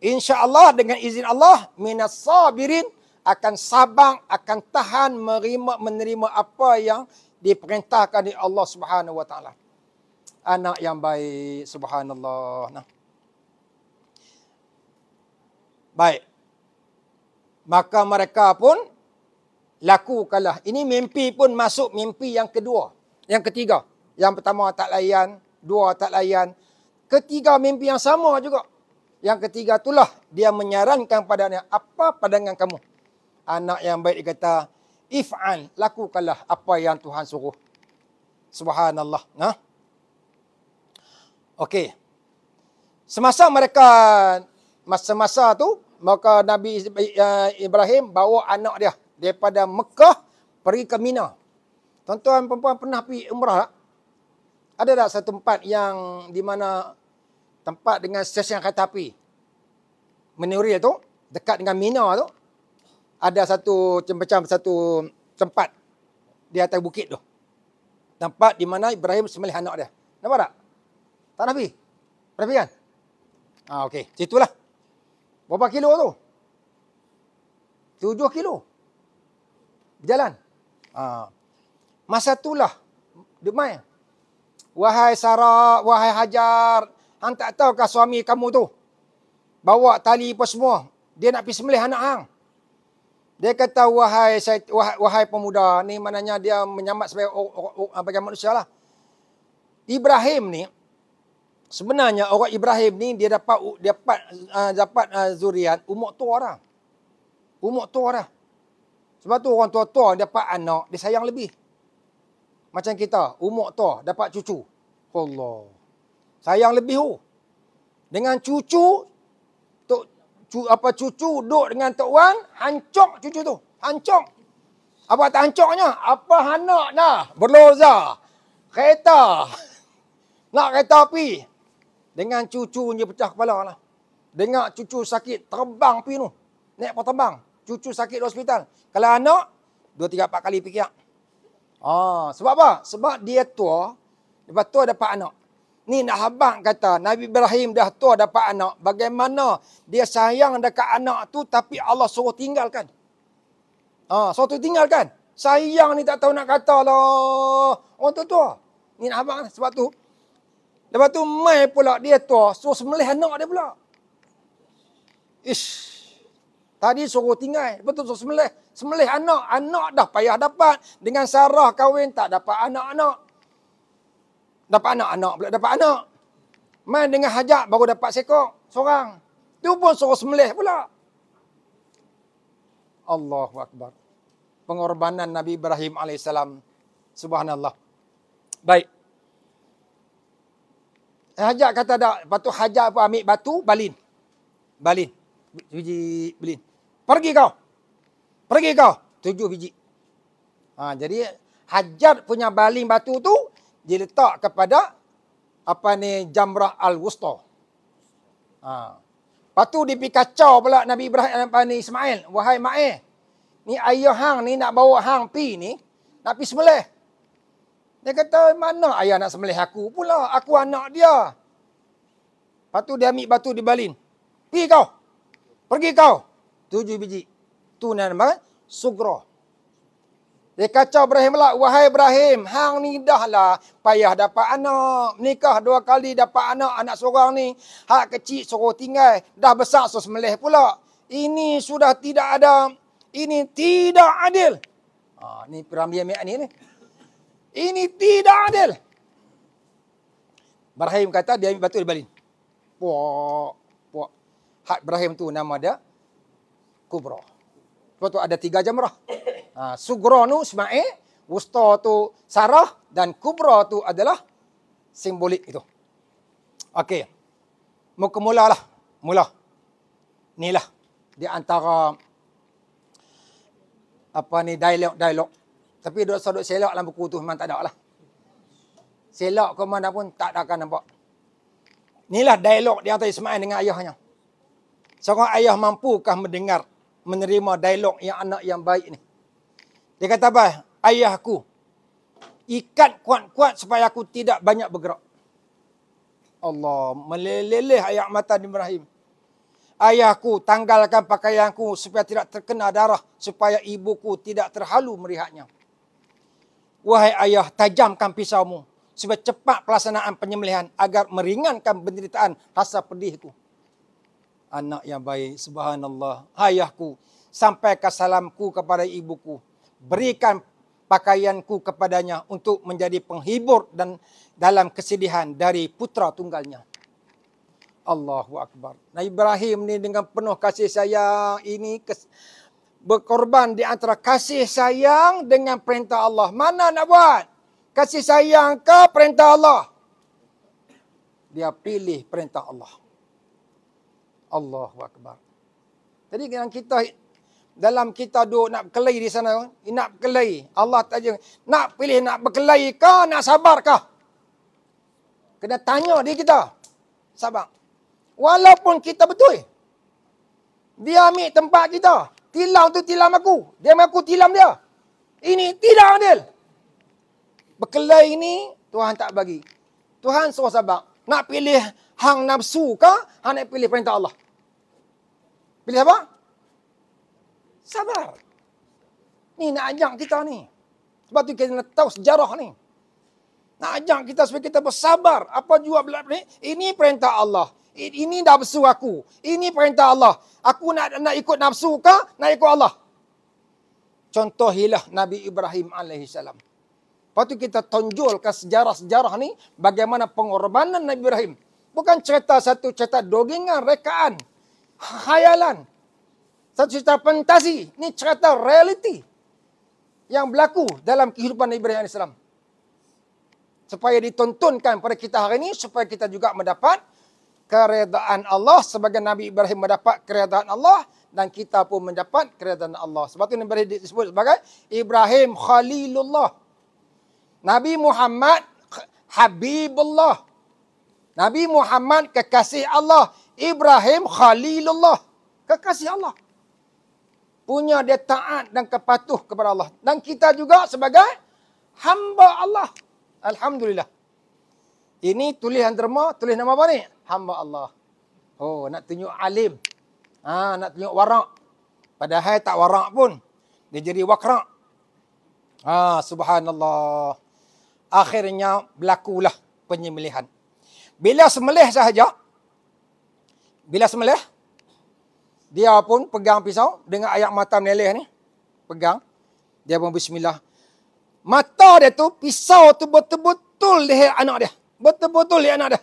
insya-Allah dengan izin Allah, minas sabirin, akan sabar, akan tahan menerima apa yang diperintahkan oleh Allah Subhanahu wa taala. Anak yang baik, subhanallah. Nah. Baik. Maka mereka pun lakukanlah. Ini mimpi pun masuk mimpi yang kedua. Yang ketiga. Yang pertama tak layan, dua tak layan. Ketiga mimpi yang sama juga. Yang ketiga itulah dia menyarankan padanya, apa pandangan kamu? Anak yang baik dia kata, if'al, lakukanlah apa yang Tuhan suruh. Subhanallah. Nah. Okey. Semasa tu, maka Nabi Ibrahim bawa anak dia daripada Mekah pergi ke Mina. Tuan-tuan perempuan pernah pergi umrah tak? Ada tak satu tempat yang di mana tempat dengan stesen kereta api Menuril tu, dekat dengan Mina tu, ada macam satu tempat di atas bukit tu. Tempat di mana Ibrahim sembelih anak dia. Nampak tak? Tak nak pergi? Pernah pergi kan? Okey. Situlah. Berapa kilo tu? 7 kilo. Berjalan. Masa itulah, Demai. Wahai Sarah, wahai Hajar, hang tak tahukah suami kamu tu bawa tali apa semua, dia nak pergi sembelih anak hang. Dia kata, wahai pemuda, ni maknanya dia menyambat sebagai manusia lah. Ibrahim ni, sebenarnya orang Ibrahim ni dia dapat zuriat umur tua dah. Umur tua dah. Sebab tu orang tua-tua dapat anak, dia sayang lebih. Macam kita, umur tua dapat cucu. Allah. Sayang lebih tu. Dengan cucu duduk dengan Tok Wan, hancur cucu tu. Hancur. Apa tak hancurnya? Apa anak dah? Berloza. Kereta. Nak kereta api. Dengan cucunya pecah kepala lah. Dengar cucu sakit, terbang pergi tu. Naik kapal terbang. Cucu sakit di hospital. Kalau anak, 2, 3, 4 kali fikir. Sebab apa? Sebab dia tua. Lepas tua dapat anak. Ni nak habang kata, Nabi Ibrahim dah tua dapat anak. Bagaimana dia sayang dekat anak tu, tapi Allah suruh tinggalkan. Suruh tinggalkan. Sayang ni tak tahu nak kata lah. Orang tua. Ni nak habang. Sebab tu, lepas tu mai pula dia tua, suruh sembelih anak dia pula. Tadi suruh tinggal, lepas tu suruh sembelih anak. Anak dah payah dapat. Dengan Sarah kahwin tak dapat anak-anak. Dapat anak-anak pula dapat anak. Mai dengan Hajar baru dapat seekor seorang. Tu pun suruh sembelih pula. Allahu Akbar. Pengorbanan Nabi Ibrahim AS. Subhanallah. Baik. Hajar kata tak. Lepas tu Hajar pun ambil batu, balin. Biji balin. Pergi kau. 7 biji. Jadi Hajar punya baling batu tu diletak kepada Jamrah Al-Wusta. Lepas tu dia pergi kacau pula Nabi Ibrahim Ismail. Wahai Ma'e, ni ayah hang ni nak bawa hang pi ni, nak pi sembelih. Dia kata, mana ayah nak sembelih aku pula? Aku anak dia. Lepas tu dia ambil batu dibalin. Pergi kau. 7 biji. Tu nama Sugra. Dia kacau Ibrahim lah. Wahai Ibrahim, hang ni dah lah payah dapat anak. Menikah 2 kali dapat anak. Anak seorang ni. Hak kecil suruh tinggal. Dah besar suruh sembelih pula. Ini sudah tidak ada. Ini tidak adil. Ni Piramli Amek ni. Ini tidak adil. Ibrahim kata dia ambil batu dia balin. Puak. Hak Ibrahim tu nama dia Kubra. Sebab tu ada 3 jamrah. Sugra tu Ismail, Wusta tu Sarah dan Kubra tu adalah simbolik itu. Okey. Muka mulalah. Mula. Inilah di antara dialog. Tapi duduk selak dalam buku tu memang tak ada lah. Selak ke mana pun tak akan nampak. Inilah dialog di antara Ismail dengan ayahnya. Seorang ayah mampukah mendengar, menerima dialog yang anak yang baik ni? Dia kata apa? Ayahku, ikat kuat-kuat supaya aku tidak banyak bergerak. Allah, meleleh air mata Ibrahim. Ayahku, tanggalkan pakaianku supaya tidak terkena darah, supaya ibuku tidak terhalu melihatnya. Wahai ayah, tajamkan pisaumu supaya cepat pelaksanaan penyembelihan agar meringankan penderitaan rasa pedihku. Anak yang baik, subhanallah. Ayahku, sampaikan salamku kepada ibuku. Berikan pakaianku kepadanya untuk menjadi penghibur dan dalam kesedihan dari putra tunggalnya. Allahu Akbar. Nabi Ibrahim ni dengan penuh kasih sayang ini berkorban di antara kasih sayang dengan perintah Allah. Mana nak buat? Kasih sayang ke perintah Allah? Dia pilih perintah Allah. Allahu Akbar. Jadi dalam kita duduk nak berkelahi di sana, nak berkelahi. Allah tanya, nak pilih nak berkelahi ke, nak sabar ke? Kena tanya dia kita. Sabar. Walaupun kita betul. Dia ambil tempat kita. Tilam tu tilam aku. Dia mengaku tilam dia. Ini tidak adil. Berkelahi ini Tuhan tak bagi. Tuhan suruh sabar. Nak pilih hang nafsu ke, hang nak pilih perintah Allah? Pilih apa? Sabar. Ni nak ajak kita ni. Sebab tu kita nak tahu sejarah ni. Nak ajak kita supaya kita bersabar. Apa juga berlaku ni? Ini perintah Allah. Ini nafsu aku. Ini perintah Allah. Aku nak ikut nafsu ke? Nak ikut Allah? Contohilah Nabi Ibrahim AS. Lepas tu kita tonjolkan sejarah-sejarah ni. Bagaimana pengorbanan Nabi Ibrahim. Bukan satu cerita dogengan, rekaan. Khayalan. Satu cerita fantasi. Ini cerita realiti. Yang berlaku dalam kehidupan Nabi Ibrahim AS. Supaya ditontonkan pada kita hari ini. Supaya kita juga mendapat keredaan Allah. Sebagai Nabi Ibrahim mendapat keredaan Allah. Dan kita pun mendapat keredaan Allah. Sebab itu Nabi Ibrahim disebut sebagai Ibrahim Khalilullah. Nabi Muhammad Habibullah. Nabi Muhammad kekasih Allah. Ibrahim Khalilullah. Kekasih Allah. Punya dia taat dan kepatuh kepada Allah. Dan kita juga sebagai hamba Allah. Alhamdulillah. Ini tulisan derma, tulis nama apa ni? Hamba Allah. Oh, nak tunjuk alim. Nak tunjuk warak. Padahal tak warak pun. Dia jadi wakrak. Subhanallah. Akhirnya berlakulah penyembelihan. Bila sembelih sahaja, dia pun pegang pisau dengan air mata meleleh ni. Pegang. Dia pun bismillah. Mata dia tu, pisau tu betul-betul leher anak dia. Betul-betul leher anak dia.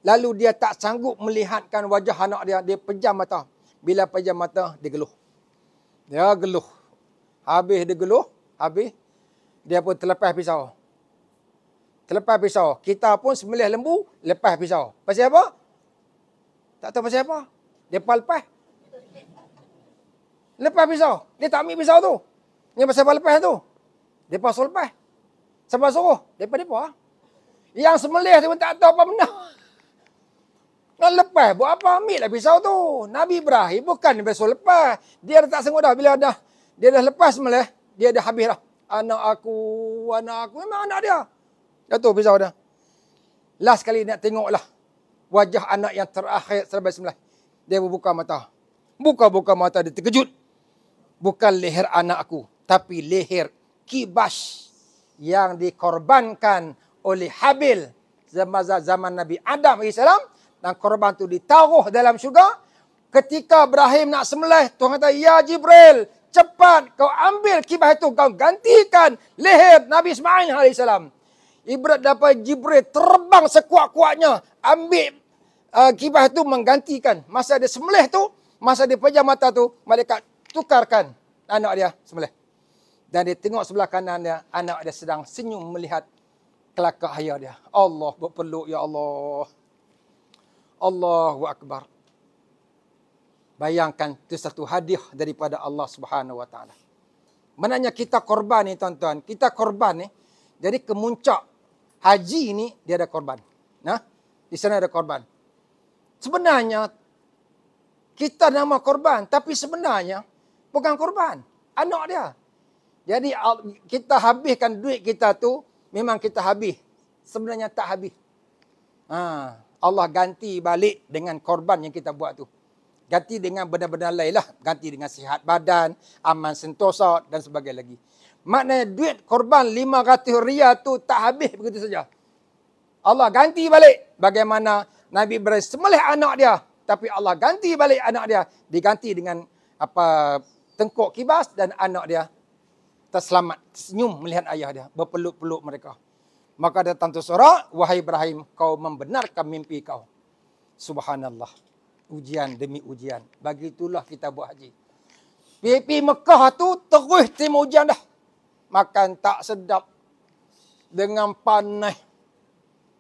Lalu dia tak sanggup melihatkan wajah anak dia. Dia pejam mata. Bila pejam mata, dia geluh. Dia geluh. Habis dia geluh. Habis. Dia pun terlepas pisau. Terlepas pisau. Kita pun sembelih lembu, lepas pisau. Pasal apa? Tak tahu pasal apa. Dia lepas. Lepas pisau. Dia tak ambil pisau tu. Ni pasal apa lepas tu? Dia suruh lepas. Siapa suruh? Depa. Yang sembelih tu pun tak tahu apa benda. Nak lepas. Buat apa? Ambil lah pisau tu. Nabi Ibrahim bukan dia suruh lepas. Dia dah tak sanggup dah. Bila dah dia dah lepas sembelih, dia dah habis dah. Anak aku. Memang anak dia. Jatuh pisau dah. Last kali nak tengoklah wajah anak yang terakhir selepas sembelih. Dia buka mata. Buka mata dia terkejut. Bukan leher anak aku, tapi leher kibas yang dikorbankan oleh Habil zaman Nabi Adam AS, dan korban itu ditaruh dalam syurga. Ketika Ibrahim nak sembelih, Tuhan kata, ya Jibril, cepat kau ambil kibas itu, kau gantikan leher Nabi Ismail AS. Ibarat dapat Jibril terbang sekuat-kuatnya, ambil kibas itu menggantikan. Masa dia sembelih tu, masa dia pejam mata tu, malaikat tukarkan anak dia sembelih. Dan dia tengok sebelah kanan dia, anak dia sedang senyum melihat kelakar ayah dia. Allah berpeluk, ya Allah. Allahu Akbar. Bayangkan, itu satu hadiah daripada Allah Subhanahu Wa Taala. Maknanya kita korban ni tuan-tuan. Kita korban ni, jadi kemuncak haji ni, dia ada korban. Nah, di sana ada korban. Sebenarnya, kita nama korban, tapi sebenarnya bukan korban. Anak dia. Jadi, kita habiskan duit kita tu, memang kita habis. Sebenarnya tak habis. Allah ganti balik dengan korban yang kita buat tu. Ganti dengan benda-benda lain lah. Ganti dengan sihat badan, aman sentosa dan sebagainya lagi. Maknanya duit korban 500 riyal tu tak habis begitu saja. Allah ganti balik. Bagaimana Nabi Ibrahim sembelih anak dia. Tapi Allah ganti balik anak dia. Diganti dengan tengkuk kibas, dan anak dia terselamat. Senyum melihat ayah dia. Berpeluk-peluk mereka. Maka datang tu surah, wahai Ibrahim, kau membenarkan mimpi kau. Subhanallah. Ujian demi ujian. Begitulah kita buat haji. Pergi Mekah tu terus terima ujian dah. Makan tak sedap. Dengan panas.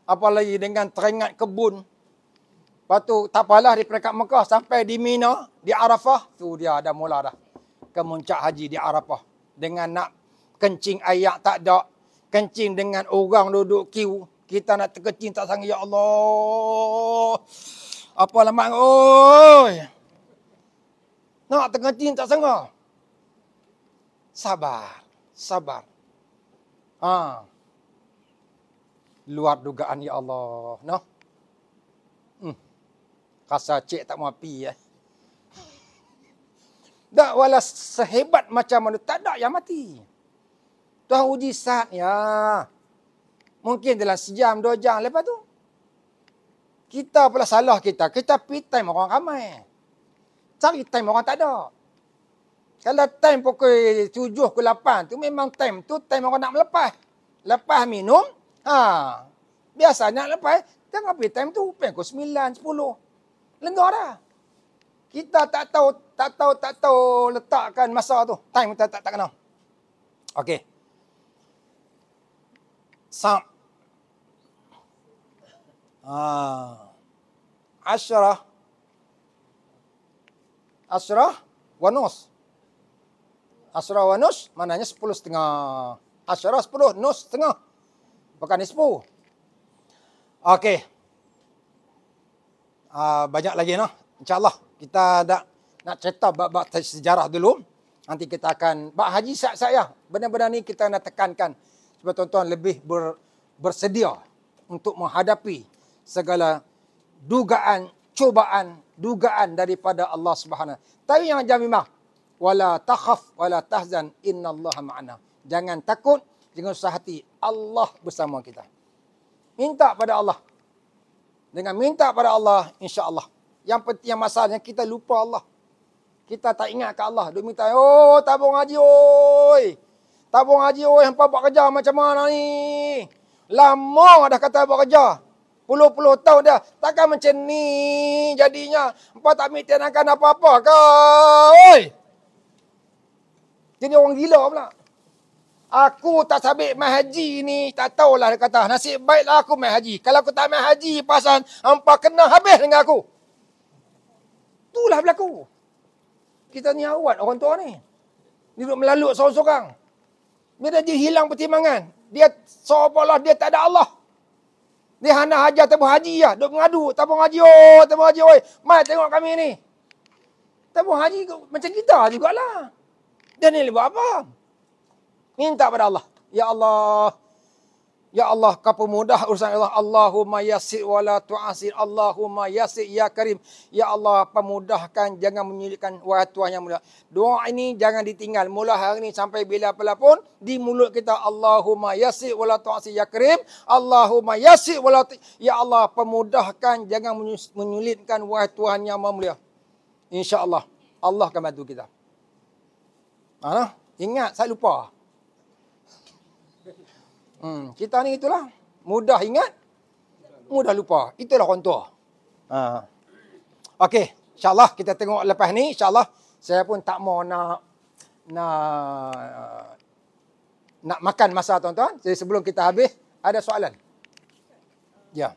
Apalagi dengan teringat kebun. Lepas tu tak apalah di peringkat Mekah. Sampai di Mina, di Arafah. Tu dia dah mula dah. Kemuncak haji di Arafah. Dengan nak kencing ayak tak ada. Kencing dengan orang duduk queue. Kita nak terkencing tak sanggup. Ya Allah. Apa lama oi. Nak terkencing tak sanggup. Sabar. Sabar. Luar dugaan, ya Allah. No? Rasa cik tak mau api. Tak wala sehebat macam mana. Tak ada yang mati. Tuhan uji saatnya. Mungkin dalam sejam, 2 jam. Lepas tu, kita pula salah kita. Kita pergi time orang ramai. Cari time orang tak ada. Kalau time pukul 7 ke 8 tu memang time tu time orang nak melepas. Lepas minum, biasanya lepas, jangan pergi time tu, pergi pukul 9, 10. Lenggar dah. Kita tak tahu letakkan masa tu. Time kita tak kenal. Okey. Asyrah wa nus. Asyrah wa nus maknanya 10.30. Asyrah 10, nus setengah. Bukan nisfu. Okey. Banyak lagi noh. InsyaAllah kita nak cerita bab sejarah dulu. Nanti kita akan bab haji saya. Benda-benda ni kita nak tekankan supaya tuan-tuan lebih bersedia untuk menghadapi segala dugaan, cubaan, dugaan daripada Allah Subhanahu. Tapi yang jamimah, wala takhaf wala tahzan innallaha ma'ana. Jangan takut, jangan susah hati. Allah bersama kita. Minta pada Allah. Dengan minta pada Allah, insya-Allah. Yang penting, yang masalahnya kita lupa Allah. Kita tak ingat ke Allah. Duk minta, oh tabung haji oi. Tabung haji oi, hampa buat kerja macam mana ni? Lama dah kata buat kerja. Puluh-puluh tahun dah. Takkan macam ni jadinya. Hampa tak mikirkan apa-apa ke? Oi. Jadi orang gila pula. Aku tak sabit mai haji ni. Tak tahulah dia kata. Nasib baiklah aku mai haji. Kalau aku tak mai haji, pasal hampa kena habis dengan aku. Itulah berlaku. Kita ni awat orang tua ni. Dia duduk melalut seorang-seorang. Bila dia hilang pertimbangan. Dia seolah-olah dia tak ada Allah. Dia hana hajar tabung haji lah. Duduk mengadu. Tabung haji oi. Tabung haji oi. Mai tengok kami ni. Tabung haji macam kita jugalah. Dia ni buat apa? Minta pada Allah. Ya Allah. Ya Allah, kau pemudah urusan Allah. Allahumma yassir wa la tu'asir. Allahumma yassir ya karim. Ya Allah, pemudahkan, jangan menyulitkan. Wahai Tuhan yang mulia. Doa ini jangan ditinggal. Mula hari ini sampai bila pun di mulut kita. Allahumma yassir wa la tu'asir ya karim. Allahumma yassir wa la Ya Allah, pemudahkan, jangan menyulitkan. Wahai Tuhan yang mulia. InsyaAllah, Allah akan bantu kita. Ingat, saya lupa. Kita ni itulah. Mudah ingat, mudah lupa. Itulah orang tua. Okey, insyaAllah kita tengok lepas ni. InsyaAllah saya pun tak mau nak makan masa tuan-tuan. Jadi sebelum kita habis, ada soalan? Ya.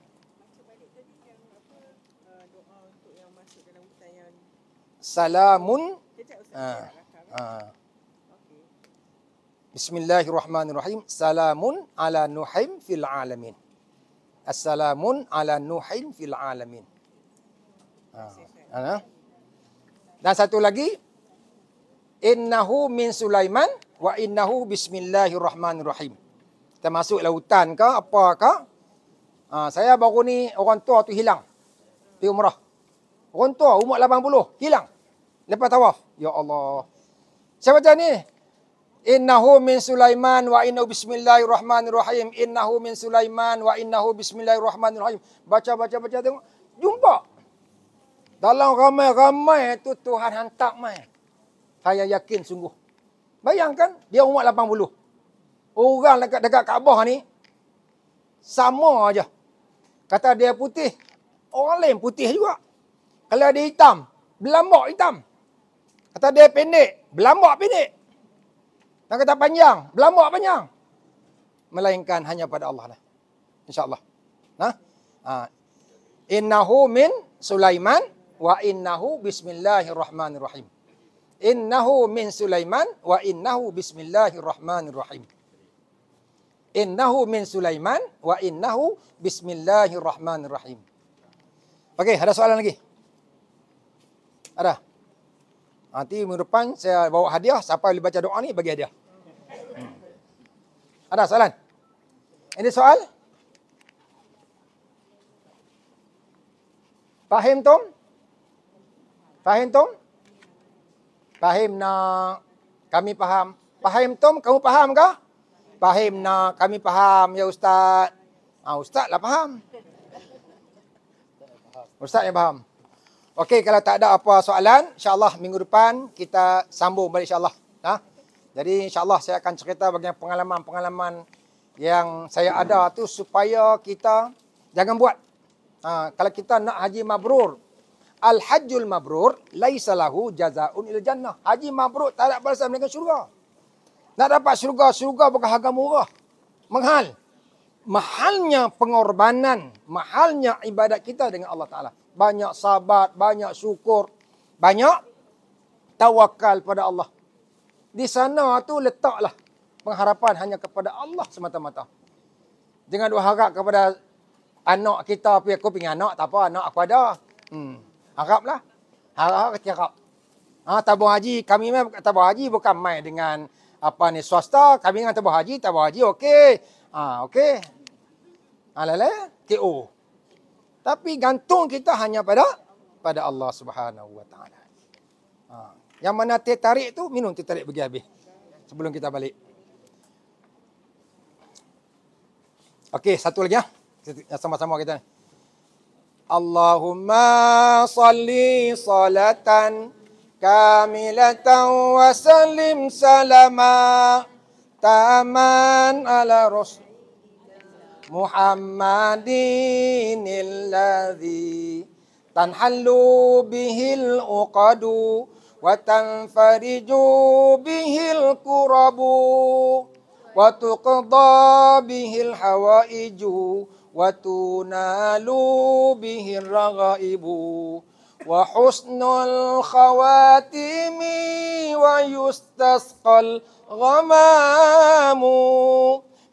Salamun. Bismillahirrahmanirrahim. Salamun ala Nuhim fil alamin. Assalamun ala Nuhim fil alamin. Dan satu lagi. Innahu min Sulaiman wa innahu bismillahirrahmanirrahim. Kita masuk lautan ke apa ke. Saya baru ni orang tua tu hilang. Pergi umrah. Orang tua umur 80 hilang. Lepas tawaf. Ya Allah. Saya baca ni. Innahu min Sulaiman wa innahu bismillahirrahmanirrahim. Innahu min Sulaiman wa innahu bismillahirrahmanirrahim. Baca tengok. Jumpa. Dalam ramai-ramai tu Tuhan hantar mai. Saya yakin sungguh. Bayangkan dia umur 80. Orang dekat Kaabah ni sama aja. Kata dia putih, orang lain putih juga. Kalau dia hitam, berlambak hitam. Kata dia pendek, berlambak pendek. Dan kata panjang, berlambak panjang. Melainkan hanya pada Allah lah. InsyaAllah. Innahu min Sulaiman wa innahu bismillahirrahmanirrahim. Innahu min Sulaiman wa innahu bismillahirrahmanirrahim. Innahu min Sulaiman wa innahu bismillahirrahmanirrahim. Okey, ada soalan lagi? Ada? Nanti minggu depan saya bawa hadiah. Siapa boleh baca doa ni, bagi hadiah. Ada soalan? Ini soal? Fahim Tom? Fahim Tom? Fahim nak kami faham? Fahim Tom, kamu faham ke? Fahim nak kami faham ya Ustaz? Ustaz lah faham. Ustaz yang faham. Okey, kalau tak ada apa soalan, insyaAllah minggu depan kita sambung balik insyaAllah. Jadi insyaAllah saya akan cerita bagian pengalaman-pengalaman yang saya ada tu supaya kita jangan buat. Kalau kita nak haji mabrur, al-hajjul mabrur laisa lahu jazaa'un il jannah. Haji mabrur tak ada balasan melainkan syurga. Nak dapat syurga bukan harga murah. Mahal. Mahalnya pengorbanan, mahalnya ibadat kita dengan Allah Ta'ala. Banyak sabat, banyak syukur, banyak tawakal pada Allah. Di sana tu letaklah pengharapan hanya kepada Allah semata-mata. Jangan berharap kepada anak kita, aku punya anak, tak apa, anak aku ada. Haraplah. Harap harap. Tabung haji, kami memang tabung haji bukan main dengan apa ni swasta, kami dengan tabung haji okey. Okey. KO. Tapi gantung kita hanya pada Allah Subhanahu Wa Taala. Yang mana teh tarik tu minum teh tarik bagi habis. Sebelum kita balik. Okey, satu lagi sama-sama kita. Allahumma salli salatan kamilatan wa sallim salama taman ala rasul Muhammadin alladhi tanhallu bihil uqadu wa tanfariju bihil kurabu wa tuqda bihil hawaiju wa tunalu bihil raghaibu wa husnul khawatimi wa yustasqal ghamamu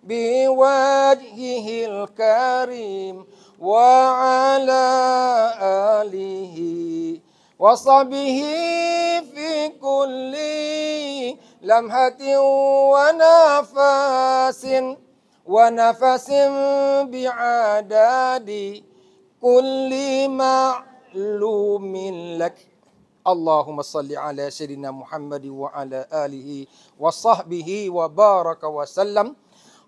biwajhihil karim wa ala alihi wa sahbihi fi kulli lamhatin wa nafasin ونفس بعدد كل معلوم لك اللهم صل على سيدنا محمد وعلى آله وصحبه وبارك وسلم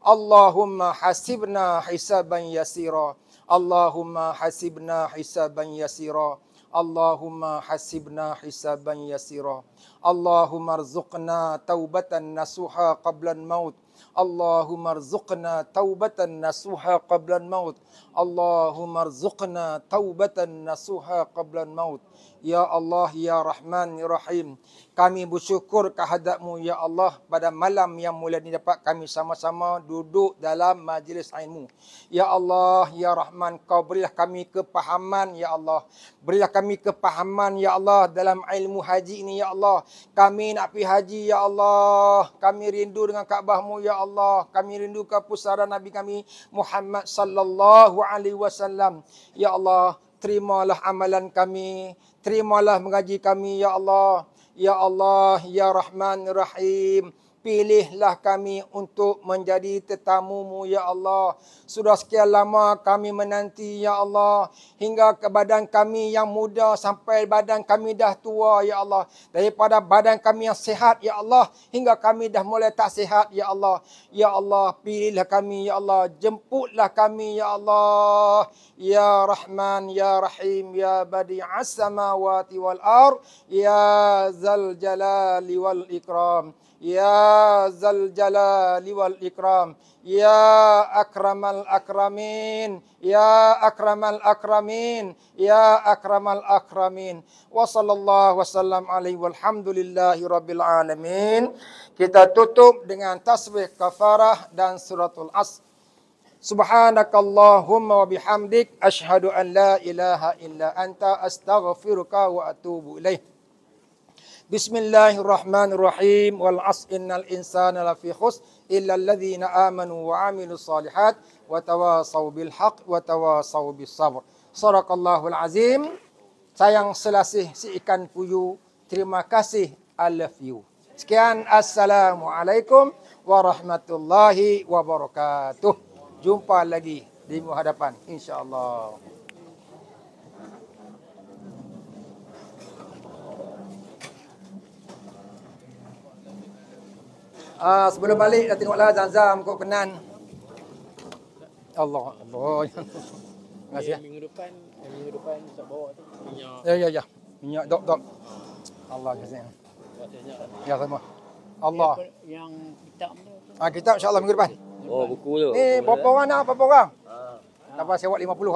اللهم حسبنا حسابا يسيرا اللهم حسبنا حسابا يسيرا اللهم حسبنا حسابا يسيرا اللهم ارزقنا توبة نصوحا قبل الموت اللهم ارزقنا توبة نصوحا قبل الموت اللهم ارزقنا توبة نصوحا قبل الموت Ya Allah, Ya Rahman, Ya Rahim. Kami bersyukur kehadap-Mu, Ya Allah, pada malam yang mulia ini dapat kami sama-sama duduk dalam majlis ilmu. Ya Allah, Ya Rahman, Kau berilah kami kepahaman, Ya Allah. Berilah kami kepahaman, Ya Allah, dalam ilmu haji ini, Ya Allah. Kami nak pergi haji, Ya Allah. Kami rindu dengan Kaabah-Mu, Ya Allah. Kami rindu ke pusara Nabi kami, Muhammad sallallahu alaihi wasallam. Ya Allah, terimalah amalan kami. Terimalah mengaji kami, Ya Allah. Ya Allah, Ya Rahman, Rahim. Pilihlah kami untuk menjadi tetamu-Mu, Ya Allah. Sudah sekian lama kami menanti, Ya Allah. Hingga ke badan kami yang muda sampai badan kami dah tua, Ya Allah. Daripada badan kami yang sihat, Ya Allah. Hingga kami dah mulai tak sihat, Ya Allah. Ya Allah, pilihlah kami, Ya Allah. Jemputlah kami, Ya Allah. Ya Rahman, Ya Rahim, Ya Badi'as samawati wal ard, Ya Zal Jalali wal Ikram. Ya Zal Jalali wal Ikram. Ya Akramal Akramin. Ya Akramal Akramin. Ya Akramal Akramin. Wa sallallahu wasallam alaihi walhamdulillahi rabbil alamin. Kita tutup dengan tasbih kafarah dan suratul Asr. Subhanakallahumma wa bihamdik asyhadu an la ilaha illa anta astaghfiruka wa atubu ilaih. Bismillahirrahmanirrahim. Wal 'asr innal insana lafi khusr illa alladhina amanu wa 'amilus solihat wa tawasaw bil haqq wa tawasaw bis sabr. Shadaqallahul azim. Sayang selasih si ikan puyuh. Terima kasih, I love you. Sekian, assalamualaikum warahmatullahi wabarakatuh. Jumpa lagi di hadapan, insya-Allah. Sebelum balik dah tengoklah Zam-Zam kok kenan. Allah. Terima kasih. Minggu depan Ustaz bawa tu minyak. Ya. Minyak dok. Allah kasih. Ya sama. Allah. Yang kitab tu. Kita insya-Allah minggu depan. Oh, buku tu. Ni berapa orang nak? Berapa orang? Dapat sewa 50.